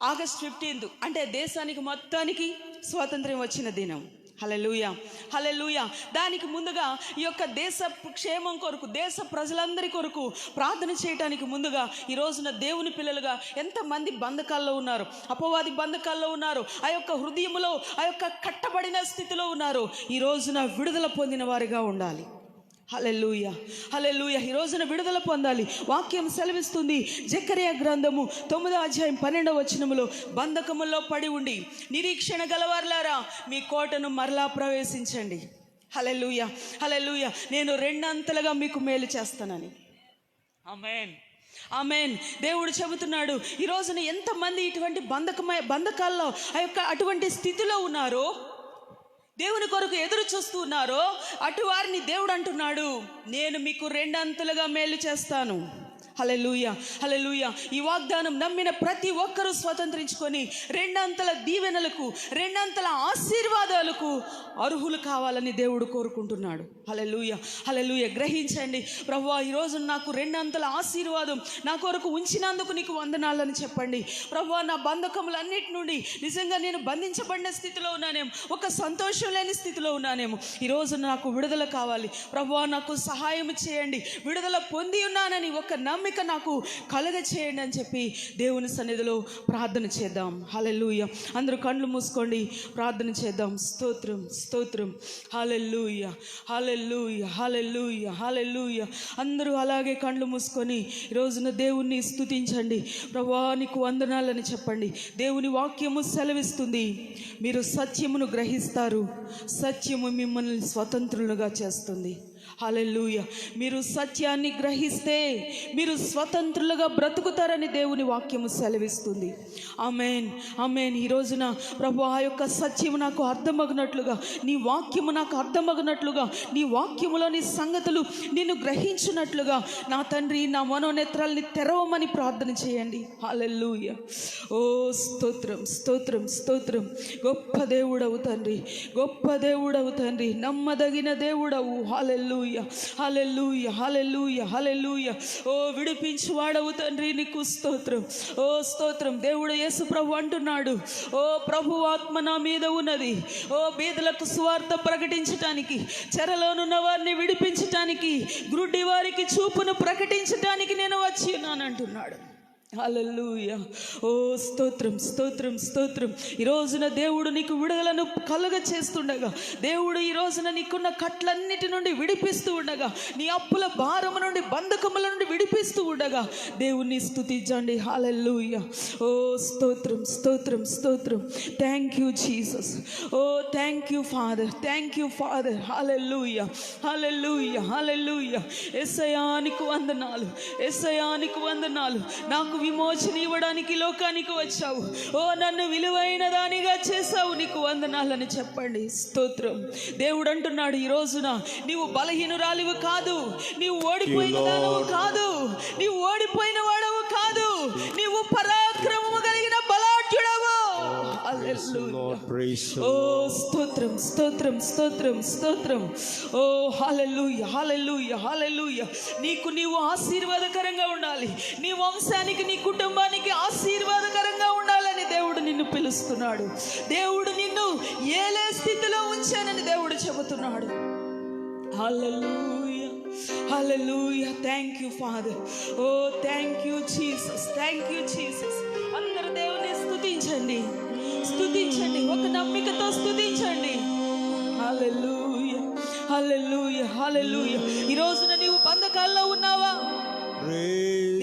ఆగస్ట్ 15 అంటే దేశానికి మొత్తానికి స్వాతంత్ర్యం వచ్చిన దినం. హల్లెలూయా, హల్లెలూయా. దానికి ముందుగా ఈ యొక్క దేశ క్షేమం కొరకు, దేశ ప్రజలందరి కొరకు ప్రార్థన చేయడానికి ముందుగా ఈ రోజున దేవుని పిల్లలుగా ఎంతమంది బంధకాల్లో ఉన్నారు, అపవాది బంధకాల్లో ఉన్నారు, ఆ యొక్క హృదయంలో ఆ యొక్క కట్టబడిన స్థితిలో ఉన్నారు, ఈ రోజున విడుదల పొందిన వారిగా ఉండాలి. హల్లెలూయా, హల్లెలూయా. ఈ రోజున విడుదల పొందాలి. వాక్యం సెలవిస్తుంది, జెకర్యా గ్రంథము 9:12 బంధకముల్లో పడి ఉండి నిరీక్షణ గలవారులారా మీ కోటను మరలా ప్రవేశించండి. హల్లెలూయా, హల్లెలూయా. నేను రెండంతలుగా మీకు మేలు చేస్తానని. ఆమేన్, ఆమేన్. దేవుడు చెబుతున్నాడు. ఈ రోజున ఎంతమంది ఇటువంటి బంధకాల్లో ఆ యొక్క అటువంటి స్థితిలో ఉన్నారో దేవుని కొరకు ఎదురు చూస్తూ ఉన్నారో అటు వారిని దేవుడు అంటున్నాడు, నేను మీకు రెండంతలుగా మేలు చేస్తాను. హల్లెలూయా, హల్లెలూయా. ఈ వాగ్దానం నమ్మిన ప్రతి ఒక్కరూ స్వతంత్రించుకొని రెండంతల దీవెనలకు, రెండంతల ఆశీర్వాదాలకు అర్హులు కావాలని దేవుడు కోరుకుంటున్నాడు. హల్లెలూయా, హల్లెలూయా. గ్రహించండి, ప్రభువా ఈరోజు నాకు రెండంతల ఆశీర్వాదం నా కొరకు ఉంచినందుకు నీకు వందనాలని చెప్పండి. ప్రభువా నా బంధకములన్నిటి నుండి నిజంగా నేను బంధించబడిన స్థితిలో ఉన్నానేమో, ఒక సంతోషం లేని స్థితిలో ఉన్నానేమో, ఈరోజు నాకు విడుదల కావాలి ప్రభువా, నాకు సహాయం చేయండి, విడుదల పొంది ఉన్నానని ఒక నమ్మిక నాకు కలగ చేయండి అని చెప్పి దేవుని సన్నిధిలో ప్రార్థన చేద్దాం. హల్లెలూయా. అందరూ కళ్ళు మూసుకోండి, ప్రార్థన చేద్దాం. స్తోత్రం, స్తోత్రం. హల్లెలూయా, హల్లెలూయా, హల్లెలూయా, హల్లెలూయా. అందరూ అలాగే కళ్ళు మూసుకొని ఈరోజున దేవుణ్ణి స్తుతించండి. ప్రభువా నీకు వందనాలని చెప్పండి. దేవుని వాక్యము సెలవిస్తుంది, మీరు సత్యమును గ్రహిస్తారు, సత్యము మిమ్మల్ని స్వతంత్రులుగా చేస్తుంది. హల్లెలూయా. మీరు సత్యాన్ని గ్రహిస్తే మీరు స్వతంత్రులుగా బ్రతుకుతారని దేవుని వాక్యము సెలవిస్తుంది. ఆమేన్, ఆమేన్. ఈ రోజున ప్రభు ఆ యొక్క సత్యము నాకు అర్థమగినట్లుగా, నీ వాక్యము నాకు అర్థమగినట్లుగా, నీ వాక్యములోని సంగతులు నేను గ్రహించినట్లుగా నా తండ్రి నా మనోనేత్రాల్ని తెరవమని ప్రార్థన చేయండి. హల్లెలూయా. ఓ స్తోత్రం, స్తోత్రం, స్తోత్రం. గొప్ప దేవుడవు తండ్రి, గొప్ప దేవుడవు తండ్రి, నమ్మదగిన దేవుడవు. హల్లెలూయా, హల్లెలూయా, హల్లెలూయా, హల్లెలూయా. ఓ విడిపించు వాడవు తండ్రి, నీకు స్తోత్రం, ఓ స్తోత్రం. దేవుడు యేసు ప్రభు అంటున్నాడు, ఓ ప్రభు ఆత్మ నా మీద ఉన్నది, ఓ బీదలకు సువార్త ప్రకటించటానికి, చెరలోనున్న వారిని విడిపించటానికి, గ్రుడ్డి వారికి చూపును ప్రకటించటానికి నేను వచ్చి ఉన్నాను అంటున్నాడు. హల్లెలూయా. ఓ స్తోత్రం, స్తోత్రం, స్తోత్రం. ఈ రోజున దేవుడు నీకు విడుదలను కలుగ చేస్తుండగా, దేవుడు ఈ రోజున నీకున్న కట్లన్నిటి నుండి విడిపిస్తూ ఉండగా, నీ అప్పుల భారము నుండి, బంధకముల నుండి విడిపిస్తూ ఉండగా దేవుణ్ణి స్తుతించండి. హల్లెలూయా. ఓ స్తోత్రం, స్తోత్రం, స్తోత్రం. Thank you Jesus. ఓ thank you father, thank you father. Hallelujah, hallelujah, hallelujah. Yesayya నీకు వందనాలు, యేసయ్యా నీకు వందనాలు. నాకు విమోచన ఇవ్వడానికి లోకానికి వచ్చావు, ఓ నన్ను విలువైన దానిగా చేసావు, నీకు వందనాలని చెప్పండి. స్తోత్రం. దేవుడు అంటున్నాడు, ఈ రోజున నీవు బలహీనురాలివి కాదు, నీవు ఓడిపోయిన దానవు కాదు, నీవు ఓడిపోయిన వాడవు కాదు, నీవు పరాక్రమము కలిగిన బలాఢ్యుడవు. ఓ స్తోత్రం, స్తోత్రం, స్తోత్రం, స్తోత్రం. ఓ హల్లెలూయా, హల్లెలూయా, హల్లెలూయా. నీవు ఆశీర్వాదకరంగా ఉండాలి, నీ వంశానికి, నీ కుటుంబానికి ఆశీర్వాదకరంగా ఉండాలని దేవుడు నిన్ను పిలుస్తున్నాడు. దేవుడు నిన్ను ఏలే స్థితిలో ఉంచానని దేవుడు చెబుతున్నాడు. Hallelujah, hallelujah. Thank you father. ఓ thank you Jesus, thank you Jesus. అందరూ దేవుని స్తుతించండి, స్తుతించండి, ఒక నమ్మికతో స్తుతించండి. హల్లెలూయా, హల్లెలూయా, హల్లెలూయా. ఈ రోజున నీవు బంధకాల్లో ఉన్నావా?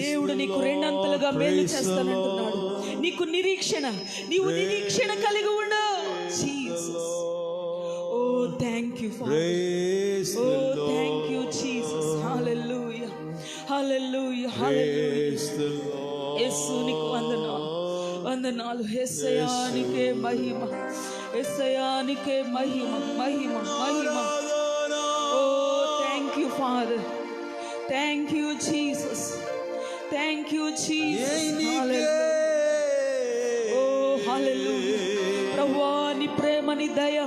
దేవుడు నీకు రెండంతలుగా మేలు చేస్తానంటున్నాడు. నీకు నిరీక్షణ, నీవు నిరీక్షణ కలిగి ఉండు. జీసస్. ఓ థ్యాంక్ యూ ఫాదర్. ఓ thank you Jesus. Hallelujah, hallelujah, hallelujah. Yesu నీకు వందనాలు, వందనాలు. యేసయ్యా నీకే మహిమ, యేసయ్యా నీకే మహిమ, మహిమ, మహిమ. ఓ thank you father, thank you Jesus, thank you Jesus. ఓ హల్లెలూయా. ప్రభువా నీ ప్రేమ, నీ దయ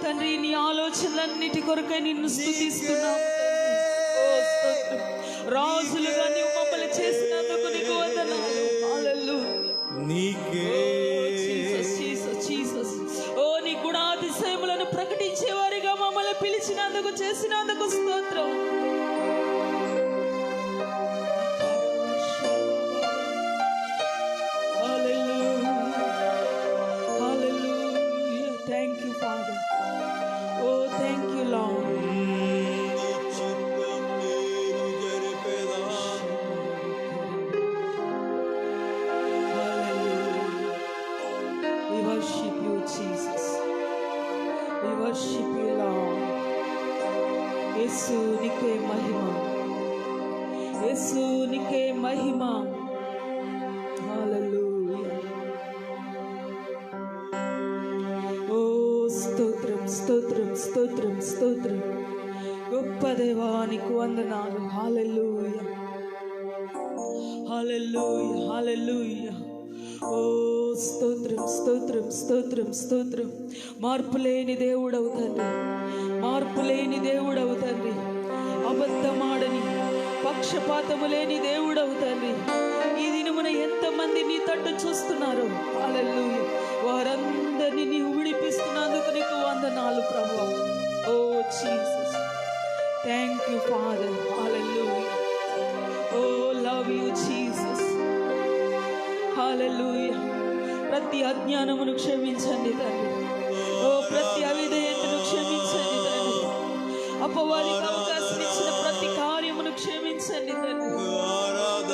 తండ్రి, నీ ఆలోచనలన్నిటి కొరకై నిన్ను స్తుతిస్తున్నాము. ఓ స్తోత్రం. రాజులుగా నీవు మమ్మల్ని చేసినందుకు నీకు వందనాలు. హల్లెలూయా. Jesus, Jesus, Jesus. ఓ నీ గుణాతిశయములను ప్రకటించే వారిగా మమ్మల్ని పిలిచినందుకు, చేసినందుకు స్తోత్రం. Thank you, Father. Oh, thank you, Lord. Hallelujah. We worship you, Jesus. We worship you, Lord. Yesu nike mahima. Yesu nike mahima. Hallelujah. Oh, స్తోత్రం, స్తోత్రం స్తోత్రం స్తోత్రం. గొప్ప దేవానికి వందనాలు. హల్లెలూయా హల్లెలూయా హల్లెలూయా. ఓ స్తోత్రం స్తోత్రం స్తోత్రం స్తోత్రం. మార్పు లేని దేవుడవు తండ్రి, మార్పు లేని దేవుడవు తండ్రి, అబద్ధమాడని పక్షపాతము లేని దేవుడవు తండ్రి. ఈ దినమున ఎంతమంది నీ తట్టు చూస్తున్నారో హల్లెలూయా, వారందరినీ నీవు విడిపిస్తున్నందుకు నీకు వందనాలు ప్రభువా. ఓ Jesus, thank you father. Hallelujah. ఓ లవ్ యూ జీసస్. హల్లెలూయా. ప్రతి అజ్ఞానమును క్షమించండి తండ్రి. ఓ ప్రతి అవిధేయతను క్షమించండి తండ్రి. అపవాదికి అవకాశం ఇచ్చిన ప్రతి కార్యమును క్షమించండి తండ్రి.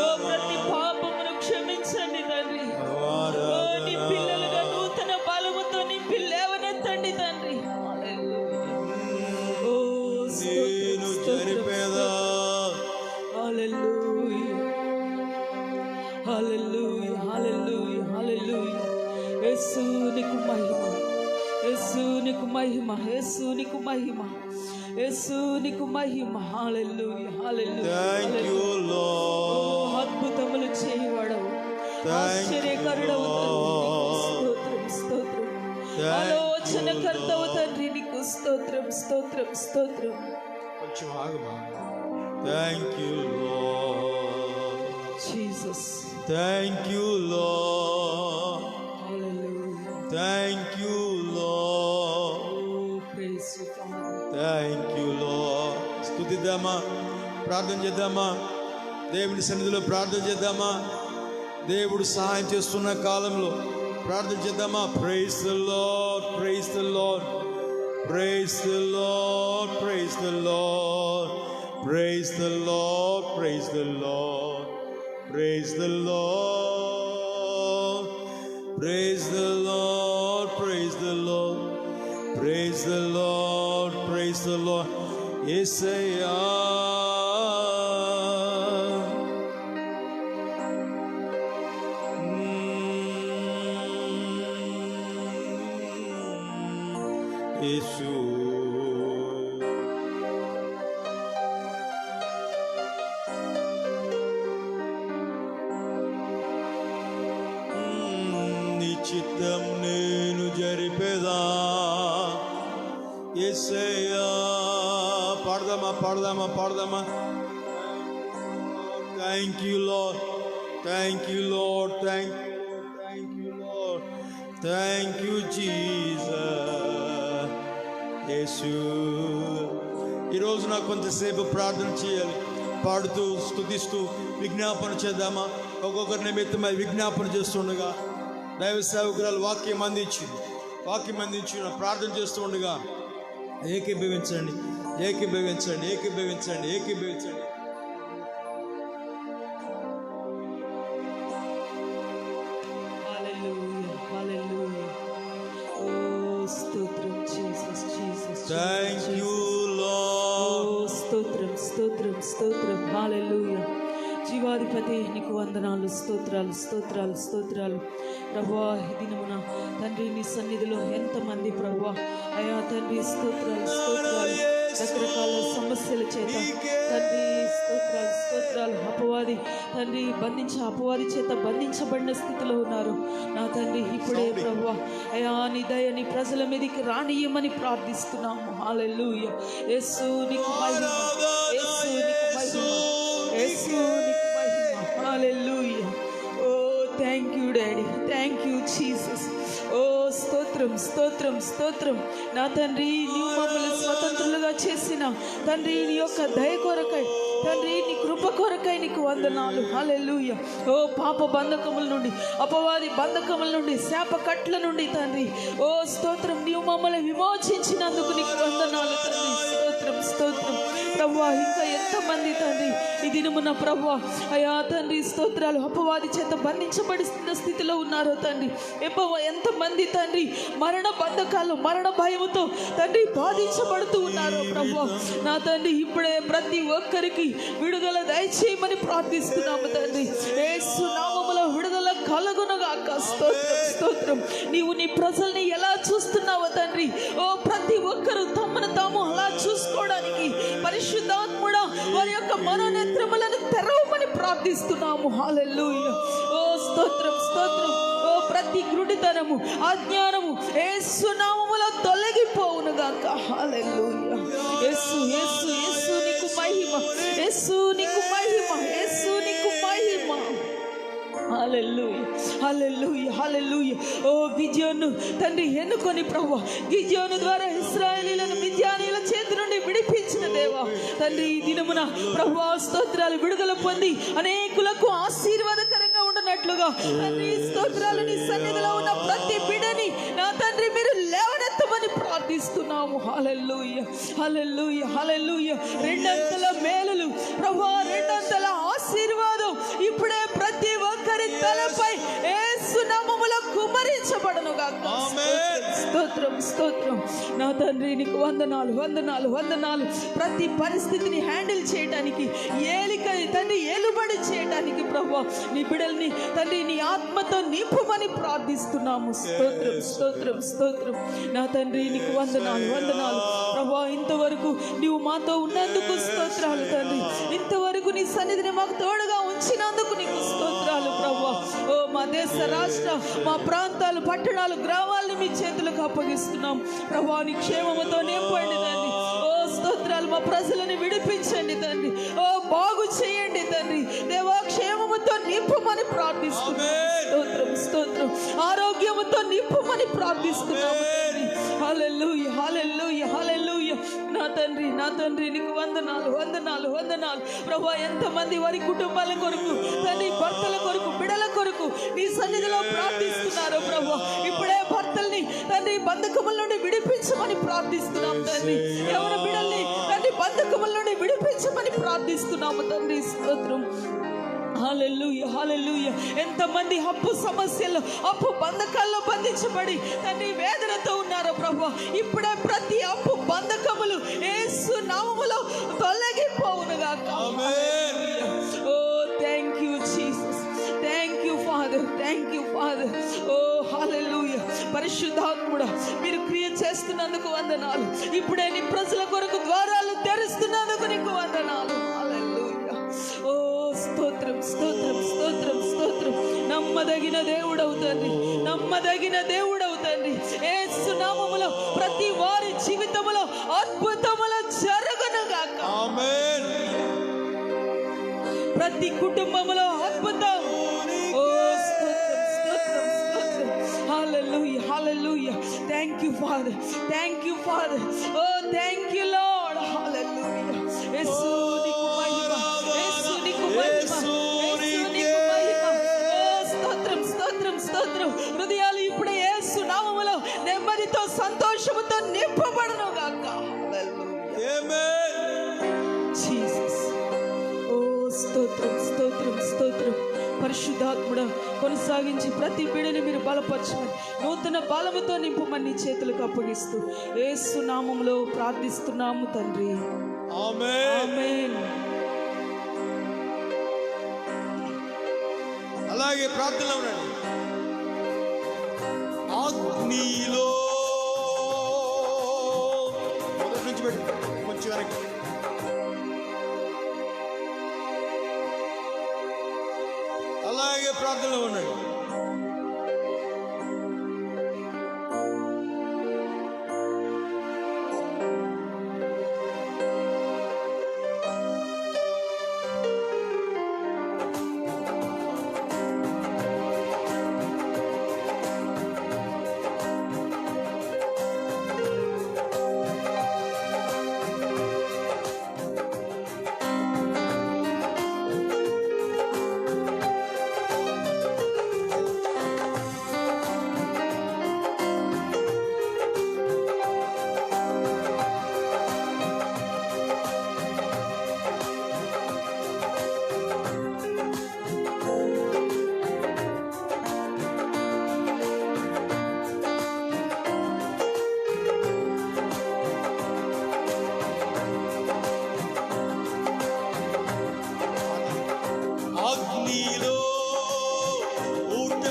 ఓ ప్రతి పాపమును క్షమించండి తండ్రి. ఓ నీ పిల్లలుగా నూతన బలముతో నింపి లేవనెత్తండి తండ్రి. హల్లెలూయా. ఓ స్తోత్రం, స్తోత్రం. Hallelujah hallelujah hallelujah hallelujah. Yesu నీకు మహిమ, యేసు నీకు మహిమ, యేసు నీకు మహిమ, యేసు నీకు మహిమ. Hallelujah hallelujah. Thank you lord. అద్భుతములు చేయవాడవు, ఆశ్చర్యకరుడవు తండ్రి. స్తోత్రం స్తోత్రం. ఆలోచనకర్తవు తండ్రి, నీకు స్తోత్రం స్తోత్రం స్తోత్రం. కొంచెం ఆగుమా. Thank you lord Jesus. Thank you lord. Hallelujah. Thank you lord. ఓ praise you father. Thank you lord. స్తుతిద్దామా, ప్రార్థన చేద్దామా, దేవుని సన్నిధిలో ప్రార్థన చేద్దామా. దేవుడు సహాయం చేస్తున్న కాలంలో ప్రార్థన చేద్దామా. Praise the lord, praise the lord, praise the lord, praise the lord, praise the lord, praise the lord, praise the lord, praise the lord, praise the lord, praise the lord, praise the lord. Yesayya Yesu. నీ చిత్తం నేను జరిపేదా యేసయ్యా. పాడదామా పాడదామా పాడదామా. Thank you lord, thank you lord, thank you lord, thank you Jesus. Yesu. ఈరోజు నాకు కొంతసేపు ప్రార్థన చేయాలి. పాడుతూ స్తుతిస్తూ విజ్ఞాపన చేద్దామా. ఒక్కొక్కరి నిమిత్తమై విజ్ఞాపన చేస్తుండగా దైవ సేవకురాలు వాక్యం అందించి ప్రార్థన చేస్తూ ఉండగా ఏకీభవించండి, ఏకీభవించండి, ఏకీభవించండి, ఏకీభవించండి. హల్లెలూయా హల్లెలూయా. ఓ స్తోత్రం Jesus Jesus. Thank you lord. ఓ స్తోత్రం స్తోత్రం స్తోత్రం. హల్లెలూయా. జీవాధిపతి నీకు వందనాలు, స్తోత్రాలు స్తోత్రాలు స్తోత్రాలు. ప్రభువా, ఈ దినమున తండ్రి నీ సన్నిధిలో ఎంతమంది ప్రభువా అయా తండ్రి స్తోత్రాలు స్తోత్రాలు, రకరకాల సమస్యల చేత తండ్రి స్తోత్రాలు స్తోత్రాలు, అపవాది తండ్రి అపవాది చేత బంధించబడిన స్థితిలో ఉన్నారు నా తండ్రి. ఇప్పుడే ప్రభువా అయా నీ దయ నీ ప్రజల మీదకి రానియమని ప్రార్థిస్తున్నాము. హల్లెలూయా. యేసు నీకు మహిమ, యేసు నీకు మహిమ, యేసు నీకు మహిమ. హల్లెలూయా. ఓ thank you daddy, thank you Jesus. ఓ స్తోత్రం స్తోత్రం స్తోత్రం. నా తండ్రి నీవు మమ్మల్ని స్వతంత్రులుగా చేసిన తండ్రి నీ యొక్క దయ కొరకై తండ్రి నీ కృప కొరకై నీకు వందనాలు. హల్లెలూయా. ఓ పాప బంధకముల నుండి, అపవాది బంధకముల నుండి, శాప కట్ల నుండి తండ్రి ఓ స్తోత్రం నీవు మమ్మల్ని విమోచించినందుకు నీకు వందనాలు తండ్రి. స్తోత్రం స్తోత్రం ప్రభువా. ఇంకా ఎంతమంది తండ్రి ఈ దినమున ప్రభువా అయా తండ్రి స్తోత్రాలు అపవాది చేత బంధించబడిన స్థితిలో ఉన్నారో తండ్రి. ఎంతమంది తండ్రి మరణ బంధకాలు, మరణ భయముతో తండ్రి బాధించబడుతూ ఉన్నారో ప్రభువా నా తండ్రి. ఇప్పుడే ప్రతి ఒక్కరికి విడుదల దయచేయమని ప్రార్థిస్తున్నాము తండ్రి. యేసు నామములో విడుదల తొలగునుగాక. స్తోత్రం స్తోత్రం. నీవు నీ ప్రజల్ని ఎలా చూస్తున్నావో తండ్రి, ఓ ప్రతి ఒక్కరూ తమను తాము అలా చూసుకోవడానికి పరిశుద్ధాత్ముడా వారి యొక్క మనోనేత్రములను తెరవమని ప్రార్థిస్తున్నాము. హల్లెలూయా. ఓ స్తోత్రం స్తోత్రం. ఓ ప్రతి గుడితనము అజ్ఞానము యేసు నామములో తొలగిపోవునుగాక. హల్లెలూయా. యేసు యేసు యేసు నీకు మహిమ, యేసు నీకు మహిమ, యేసు నీకు మహిమ. Hallelujah hallelujah hallelujah. ఓ గిద్యోను తండ్రి ఎన్నుకొని ప్రభువా, గిద్యోను ద్వారా ఇశ్రాయేలీయులను మిద్యానీయుల చేతి నుండి విడిపించిన దేవా తండ్రి, ఈ దినమున ప్రభువా స్తోత్రాలు విడుదల పొంది అనేకులకు ఆశీర్వాదకరంగా ఉండనట్లుగా తండ్రి స్తోత్రాలు నీ సన్నిధిలో ఉన్న ప్రతి బిడ్డని నా తండ్రి మీరు లేవనెత్తమని ప్రార్థిస్తున్నాము. హల్లెలూయా హల్లెలూయా హల్లెలూయా. రెండంతల మేలులు ప్రభువా, రెండంతల ఆశీర్వాదం ఇప్పుడే ప్రతి ఒక్కరి తలపై యేసు నామములో కుమ్మరించబడునుగాక. స్తోత్రం స్తోత్రం. నా తండ్రి నీకు వందనాలు వందనాలు వందనాలు. ప్రతి పరిస్థితిని హ్యాండిల్ చేయడానికి, ఏలిక తండ్రి ఏలుబడి చేయడానికి ప్రభువా నీ బిడ్డల్ని తండ్రి నీ ఆత్మతో నింపమని ప్రార్థిస్తున్నాము. స్తోత్రం స్తోత్రం స్తోత్రం. నా తండ్రి నీకు వందనాలు వందనాలు ప్రభువా. ఇంతవరకు నీవు మాతో ఉన్నందుకు స్తోత్రాలు తండ్రి. ఇంతవరకు నీ సన్నిధిని మాకు తోడుగా ఉంచినందుకు నీకు స్తోత్రాలు ప్రభువా. ఓ మా దేశ రాష్ట్ర మా ప్రాంతాలు పట్టణాలు గ్రామాలని మీ చేతులకు అప్పగిస్తున్నాం ప్రభువా. నీ క్షేమముతో నింపండి తండ్రి. ఓ స్తోత్రాలు. మా ప్రజలను విడిపించండి తండ్రి. ఓ బాగు చేయండి తండ్రి. దేవా క్షేమముతో నింపమని ప్రార్థిస్తున్నాం. స్తోత్రం స్తోత్రం. ఆరోగ్యముతో నింపమని ప్రార్థిస్తున్నాము తండ్రి. హల్లెలూయా హల్లెలూయా హల్లెలూయా. నా తండ్రి నా తండ్రి నీకు వందనాలు వందనాలు వందనాలు ప్రభువా. ఎంతమంది వారి కుటుంబాల కొరకు తండ్రి, భర్తల కొరకు, బిడల కొరకు నీ సన్నిధిలో ప్రార్థిస్తున్నారు ప్రభువా. ఇప్పుడే భర్తల్ని తండ్రి బంధకముల నుండి విడిపించమని ప్రార్థిస్తున్నాం తండ్రి. ఎవరి బిడల్ని తండ్రి బంధకముల నుండి విడిపించమని ప్రార్థిస్తున్నాము తండ్రి. స్తోత్రం. హల్లెలూయా హల్లెలూయా. ఎంతమంది అప్పు సమస్యలు, అప్పు బంధకాల్లో బంధించబడి తండ్రి వేదనతో ఉన్నారో ప్రభువా, ఇప్పుడే ప్రతి అప్పు బంధకములు యేసు నామములో తొలగిపోవునుగాక. ఓ thank you Jesus, thank you father, thank you father. ఓ హల్లెలూయా. పరిశుద్ధాత్ముడా మీరు క్రియ చేస్తున్నందుకు వందనాలు. ఇప్పుడే నీ ప్రజల కొరకు ద్వారాలు తెరుస్తున్నందుకు నీకు వందనాలు. హల్లెలూయా. ఓ స్తోత్రం స్తోత్రం స్తోత్రం స్తోత్రం. నమ్మదగిన దేవుడవు తండ్రి, నమ్మదగిన దేవుడవు తండ్రి. యేసు నామములో ప్రతి వారి జీవితములో అద్భుతములు జరుగునుగాక. ఆమేన్. ప్రతి కుటుంబములో అద్భుతం. ఓ స్తోత్రం స్తోత్రం స్తోత్రం. Hallelujah hallelujah. Thank you father, thank you father. ఓ thank you lord. Hallelujah. Yesu నీకు మహిమ, యేసు నీకు మహిమ, యేసు నీకు మహిమ. ఓ స్తోత్రం స్తోత్రం స్తోత్రం. హృదయాలు ఇప్పుడే యేసు నామములో నెమ్మదితో సంతోషముతో నింపబడును గాక. హల్లెలూయా. ఆమేన్. జీసస్. ఓ స్తోత్రం స్తోత్రం స్తోత్రం. పరిశుద్ధాత్ముడా కొనసాగించి ప్రతి బిడ్డని మీరు బలపరచమని, నూతన బలముతో నింపమని నీ చేతులకు అప్పగిస్తూ యేసు నామములో ప్రార్థిస్తున్నాము తండ్రి. ఆమేన్ ఆమేన్. అలాగే ప్రార్థనలో ఉండండి. అగ్నిలో మొదటి నుంచి పెట్టు, కొంచెం వెనక్కి. అలాగే ప్రార్థనలో ఉండండి. అగ్నిలో ఊట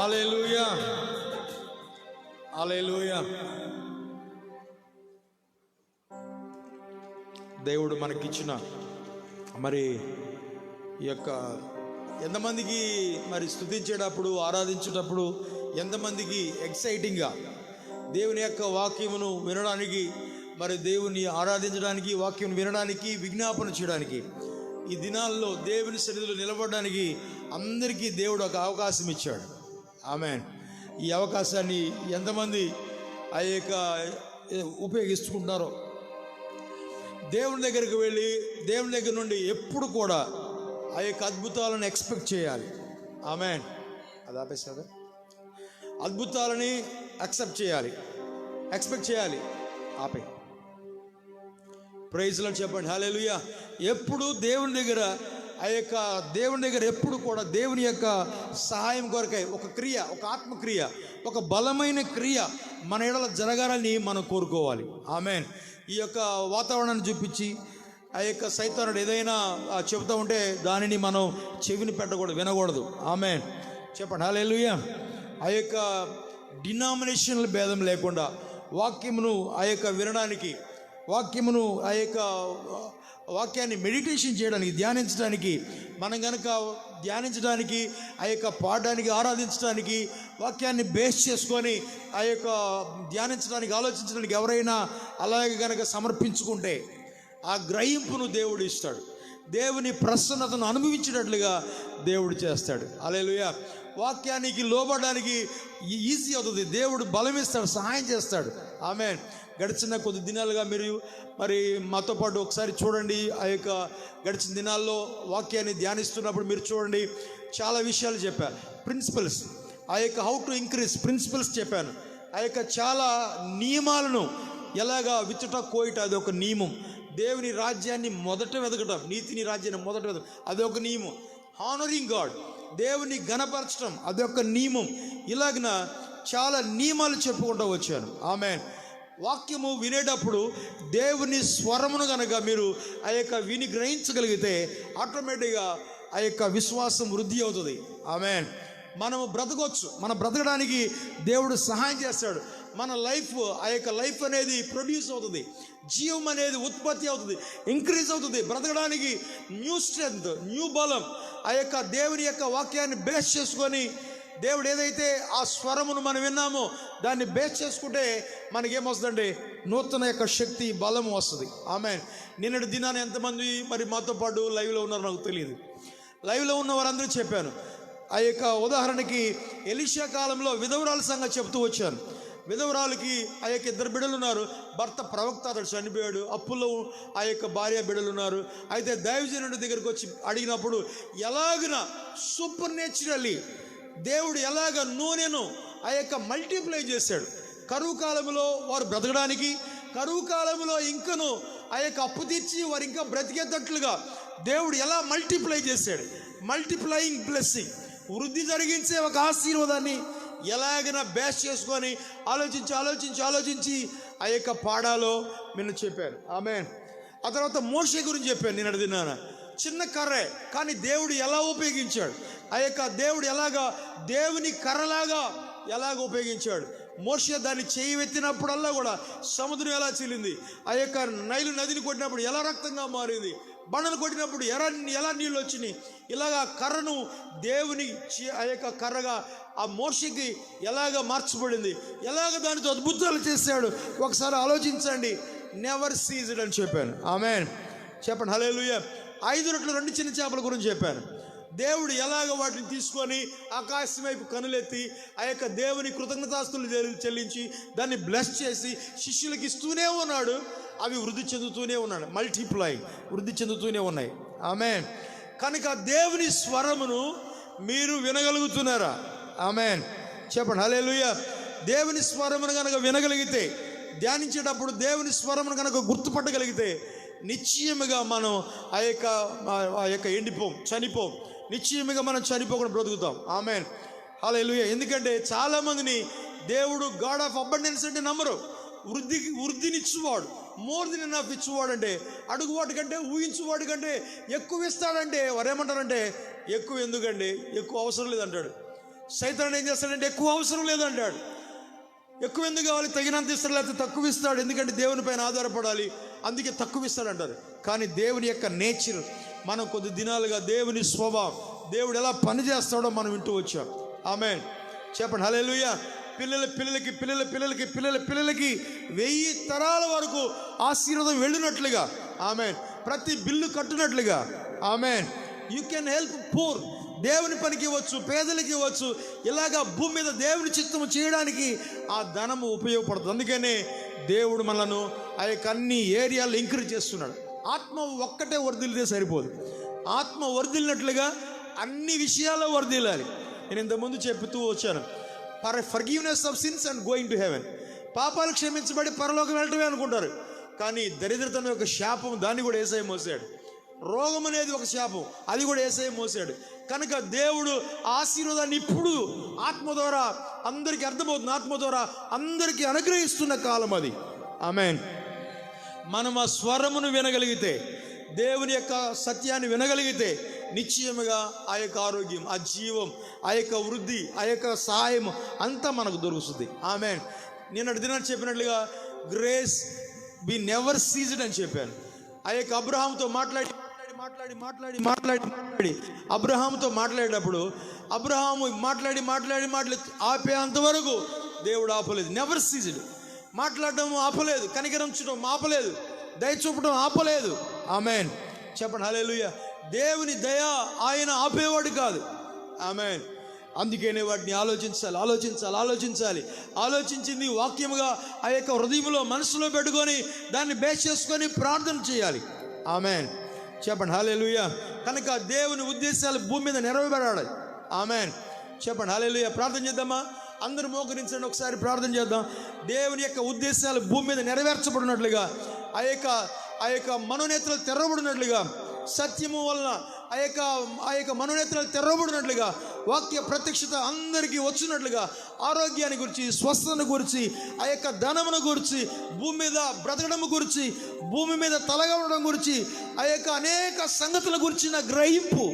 హల్లెలూయా, హల్లెలూయా. దేవుడు మనకిచ్చిన మరి ఈ యొక్క ఎంతమందికి మరి స్తుతించేటప్పుడు ఆరాధించేటప్పుడు ఎంతమందికి ఎక్సైటింగ్గా దేవుని యొక్క వాక్యమును వినడానికి, మరి దేవుని ఆరాధించడానికి, వాక్యం వినడానికి, విజ్ఞాపన చేయడానికి, ఈ దినాల్లో దేవుని సన్నిధిలో నిలబడడానికి అందరికీ దేవుడు ఒక అవకాశం ఇచ్చాడు. ఆమేన్. ఈ అవకాశాన్ని ఎంతమంది ఆ యొక్క ఉపయోగించుకుంటారో, దేవుని దగ్గరికి వెళ్ళి దేవుని దగ్గర నుండి ఎప్పుడు కూడా ఆ యొక్క అద్భుతాలను ఎక్స్పెక్ట్ చేయాలి. ఆమేన్. అది ఆపేసాదా? అద్భుతాలని ఎక్స్పెక్ట్ చేయాలి. ఆపే. ప్రైజ్లో చెప్పండి హల్లెలూయా. ఎప్పుడు దేవుని దగ్గర దేవుని దగ్గర ఎప్పుడు కూడా దేవుని యొక్క సహాయం కొరకై ఒక క్రియ, ఒక ఆత్మక్రియ, ఒక బలమైన క్రియ మన ఎడల జరగాలని మనం కోరుకోవాలి. ఆమేన్. ఈ యొక్క వాతావరణాన్ని చూపించి ఆ యొక్క సైతానుడు ఏదైనా చెబుతూ ఉంటే దానిని మనం చెవిని పెట్టకూడదు, వినకూడదు. ఆమేన్. చెప్పండి హల్లెలూయా. ఆ యొక్క డినామినేషనల్ భేదం లేకుండా వాక్యమును ఆ యొక్క వినడానికి, వాక్యమును ఆ యొక్క వాక్యాన్ని మెడిటేషన్ చేయడానికి, ధ్యానించడానికి, మనం కనుక ధ్యానించడానికి, ఆ యొక్క పాడడానికి, ఆరాధించడానికి, వాక్యాన్ని బేస్ చేసుకొని ఆ యొక్క ధ్యానించడానికి, ఆలోచించడానికి ఎవరైనా అలాగే కనుక సమర్పించుకుంటే ఆ గ్రహింపును దేవుడు ఇస్తాడు. దేవుని ప్రసన్నతను అనుభవించినట్లుగా దేవుడు చేస్తాడు. హల్లెలూయా. వాక్యానికి లోబడడానికి ఈజీ అవుతుంది. దేవుడు బలం ఇస్తాడు, సహాయం చేస్తాడు. ఆమేన్. గడిచిన కొద్ది దినాలుగా మీరు మరి మాతో పాటు ఒకసారి చూడండి. ఆ యొక్క గడిచిన దినాల్లో వాక్యాన్ని ధ్యానిస్తున్నప్పుడు మీరు చూడండి, చాలా విషయాలు చెప్పాను. ప్రిన్సిపల్స్, ఆ యొక్క హౌ టు ఇంక్రీజ్ ప్రిన్సిపల్స్ చెప్పాను. ఆ యొక్క చాలా నియమాలను ఎలాగా విచ్చుట కోయట, అది ఒక నియమం. దేవుని రాజ్యాన్ని మొదట వెతకటం, నీతిని రాజ్యాన్ని మొదట వెతకటం, అది ఒక నియమం. హానరింగ్ గాడ్, దేవుని ఘనపరచడం, అదొక నియమం. ఇలాగన చాలా నియమాలు చెప్పుకుంటూ వచ్చాను. ఆమేన్. వాక్యము వినేటప్పుడు దేవుని స్వరమును కనుక మీరు ఆ యొక్క విని గ్రహించగలిగితే ఆటోమేటిక్గా ఆ యొక్క విశ్వాసం వృద్ధి అవుతుంది. ఆమేన్. మనము బ్రతకొచ్చు, మన బ్రతకడానికి దేవుడు సహాయం చేస్తాడు. మన లైఫ్, ఆ యొక్క లైఫ్ అనేది ప్రొడ్యూస్ అవుతుంది, జీవం అనేది ఉత్పత్తి అవుతుంది, ఇంక్రీజ్ అవుతుంది. బ్రతకడానికి న్యూ స్ట్రెంగ్త్, న్యూ బలం ఆ యొక్క దేవుని యొక్క వాక్యాన్ని బేస్ చేసుకొని, దేవుడు ఏదైతే ఆ స్వరమును మనం విన్నామో దాన్ని బేస్ చేసుకుంటే మనకేమొస్తుందంటే నూతన యొక్క శక్తి, బలము వస్తుంది. ఆమేన్. నిన్నటి దినాన్ని ఎంతమంది మరి మాతో పాటు లైవ్లో ఉన్నారో నాకు తెలియదు. లైవ్లో ఉన్న వారందరూ చెప్పాను. ఆ యొక్క ఉదాహరణకి ఎలీషా కాలంలో విధవరాల సంగతి చెప్తూ వచ్చాను. విధవరాలకి ఆ యొక్క 2 బిడ్డలు ఉన్నారు. భర్త ప్రవక్త, అతడు చనిపోయాడు. అప్పుల్లో ఆ యొక్క భార్య బిడ్డలు ఉన్నారు. అయితే దైవజనుడి దగ్గరికి వచ్చి అడిగినప్పుడు ఎలాగన సూపర్ నేచురల్లీ దేవుడు ఎలాగ నూనెను ఆ యొక్క మల్టిప్లై చేశాడు. కరువు కాలంలో వారు బ్రతకడానికి, కరువు కాలంలో ఇంకను ఆ యొక్క అప్పు తీర్చి వారు ఇంకా బ్రతికేటట్లుగా దేవుడు ఎలా మల్టిప్లై చేశాడు. మల్టిప్లయింగ్ బ్లెస్సింగ్, వృద్ధి జరిగించే ఒక ఆశీర్వాదాన్ని ఎలాగైనా బేస్ చేసుకొని ఆలోచించి ఆ యొక్క పాడాలో నేను చెప్పాను. ఆమేన్. ఆ తర్వాత మోషే గురించి చెప్పాను నిన్నటి దినాన. చిన్న కర్రే, కానీ దేవుడు ఎలా ఉపయోగించాడు, ఆ యొక్క దేవుడు ఎలాగా దేవుని కర్రలాగా ఎలాగ ఉపయోగించాడు. మోషే దాన్ని చేయి ఎత్తినప్పుడల్లా కూడా సముద్రం ఎలా చీలింది, ఆ యొక్క నైలు నదిని కొట్టినప్పుడు ఎలా రక్తంగా మారింది, బండను కొట్టినప్పుడు ఎలా నీళ్ళు వచ్చినాయి. ఇలాగా కర్రను దేవుని ఆ యొక్క కర్రగా ఆ మోషకి ఎలాగ మార్చబడింది, ఎలాగ దానితో అద్భుతాలు చేశాడు. ఒకసారి ఆలోచించండి. నెవర్ సీజ్డ్ అని చెప్పాను. ఆమేన్. చెప్పండి హల్లెలూయా. 5 రొట్టెలు 2 చిన్న చేపల గురించి చెప్పాను. దేవుడు ఎలాగ వాటిని తీసుకొని ఆకాశం వైపు కనులెత్తి ఆ యొక్క దేవుని కృతజ్ఞతాస్తులు చెల్లించి దాన్ని బ్లెస్ చేసి శిష్యులకి ఇస్తూనే ఉన్నాడు. అవి వృద్ధి చెందుతూనే ఉన్నాడు, మల్టిప్లై, వృద్ధి చెందుతూనే ఉన్నాయి. ఆమేన్. కనుక దేవుని స్వరమును మీరు వినగలుగుతున్నారా? ఆమేన్. చెప్పండి హల్లెలూయా. దేవుని స్వరమును కనుక వినగలిగితే, ధ్యానించేటప్పుడు దేవుని స్వరమును కనుక గుర్తుపట్టగలిగితే నిశ్చయముగా మనం ఆ యొక్క చనిపోం. నిశ్చయముగా మనం చనిపోకుండా బ్రతుకుతాం. ఆమేన్. హల్లెలూయా. ఎందుకంటే చాలామందిని దేవుడు గాడ్ ఆఫ్ అబండెన్స్ అంటే నమ్మరు. వృద్ధినిచ్చువాడు, మోర్ దెన్ ఎనఫ్ ఇచ్చువాడు అంటే, అడుగువాటి కంటే ఊహించువాడి కంటే ఎక్కువ ఇస్తాడంటే వారు ఏమంటారంటే ఎక్కువ ఎందుకండి, ఎక్కువ అవసరం లేదంటాడు. సైతానుడు ఏం చేస్తాడంటే ఎక్కువ అవసరం లేదంటాడు. ఎక్కువ ఎందుకు కావాలి, తగినంత ఇస్తాడు, లేకపోతే తక్కువ ఇస్తాడు. ఎందుకంటే దేవుని పైన ఆధారపడాలి, అందుకే తక్కువ ఇస్తాడు అంటారు. కానీ దేవుని యొక్క నేచర్ మనం కొద్ది దినాలుగా దేవుని స్వభావం, దేవుడు ఎలా పని చేస్తాడో మనం వింటూ వచ్చాం. ఆమేన్. చెప్పండి హల్లెలూయా. పిల్లలకి 1000 తరాల వరకు ఆశీర్వాదం వెళ్ళినట్లుగా, ఆమేన్, ప్రతి బిల్లు కట్టునట్లుగా, amen. You can help poor, దేవుని పనికి ఇవ్వచ్చు, పేదలకి ఇవ్వచ్చు. ఇలాగా భూమి మీద దేవుని చిత్తము చేయడానికి ఆ ధనము ఉపయోగపడుతుంది. అందుకనే దేవుడు మనలను ఆ యొక్క అన్ని ఏరియాలు ఎంకరేజ్ చేస్తున్నాడు. ఆత్మ ఒక్కటే వర్ధిల్లితే సరిపోదు, ఆత్మ వర్ధిల్లినట్లుగా అన్ని విషయాల్లో వర్ధిల్లాలి. నేను ఇంతకుముందు చెప్తూ వచ్చాను, forgiveness of since and going to heaven. పాపాలు క్షమించబడి పరలోకం వెళ్ళటమే అనుకుంటారు, కానీ దరిద్రతను యొక్క శాపం, దాన్ని కూడా యేసయ్య మోసాడు. రోగం అనేది ఒక శాపం, అది కూడా యేసయ్య మోసాడు. కనుక దేవుడు ఆశీర్వాదాన్ని ఇప్పుడు ఆత్మ ద్వారా అందరికీ అర్థమవుతుంది, ఆత్మ ద్వారా అందరికీ అనుగ్రహిస్తున్న కాలం అది. ఆమేన్. మనం ఆ స్వరమును వినగలిగితే, దేవుని యొక్క సత్యాన్ని వినగలిగితే నిశ్చయముగా ఆ యొక్క ఆరోగ్యం, ఆ జీవం, ఆ యొక్క వృద్ధి, ఆ యొక్క సహాయం అంతా మనకు దొరుకుతుంది. ఆమేన్. నిన్నటి దినాన్ని చెప్పినట్లుగా గ్రేస్ బి నెవర్ సీజ్డ్ అని చెప్పాను. ఆ యొక్క అబ్రహాముతో మాట్లాడి అబ్రహాముతో మాట్లాడేటప్పుడు అబ్రహాము మాట్లాడి ఆపే అంతవరకు దేవుడు ఆపలేదు. Never seized. మాట్లాడడం ఆపలేదు, కనికరించడం ఆపలేదు, దయ చూపడం ఆపలేదు. ఆమేన్. చెప్పండి హల్లెలూయా. దేవుని దయ ఆయన ఆపేవాడు కాదు. ఆమేన్. అందుకనే వాటిని ఆలోచించింది వాక్యముగా ఆ యొక్క హృదయంలో, మనసులో పెట్టుకొని దాన్ని బేస్ చేసుకొని ప్రార్థన చేయాలి. ఆమేన్. చెప్పండి హల్లెలూయా. కనుక దేవుని ఉద్దేశాలు భూమి మీద నెరవేరాలి. ఆమేన్. చెప్పండి హల్లెలూయా. ప్రార్థన చేద్దామా? అందరూ మోకరించండి, ఒకసారి ప్రార్థన చేద్దాం. దేవుని యొక్క ఉద్దేశాలు భూమి మీద నెరవేర్చబడినట్లుగా, ఆ యొక్క మనోనేత్రాలు తెరవబడినట్లుగా, సత్యము వలన ఆ యొక్క మనోనేత్రాలు తెరవబడినట్లుగా, వాక్య ప్రత్యక్షత అందరికీ వచ్చినట్లుగా, ఆరోగ్యాన్ని గురించి, స్వస్థతను గురించి, ఆ యొక్క ధనమును గురించి, భూమి మీద బ్రతకడం గురించి, భూమి మీద తలగడం గురించి, ఆ యొక్క అనేక సంగతుల గురించిన గ్రహింపు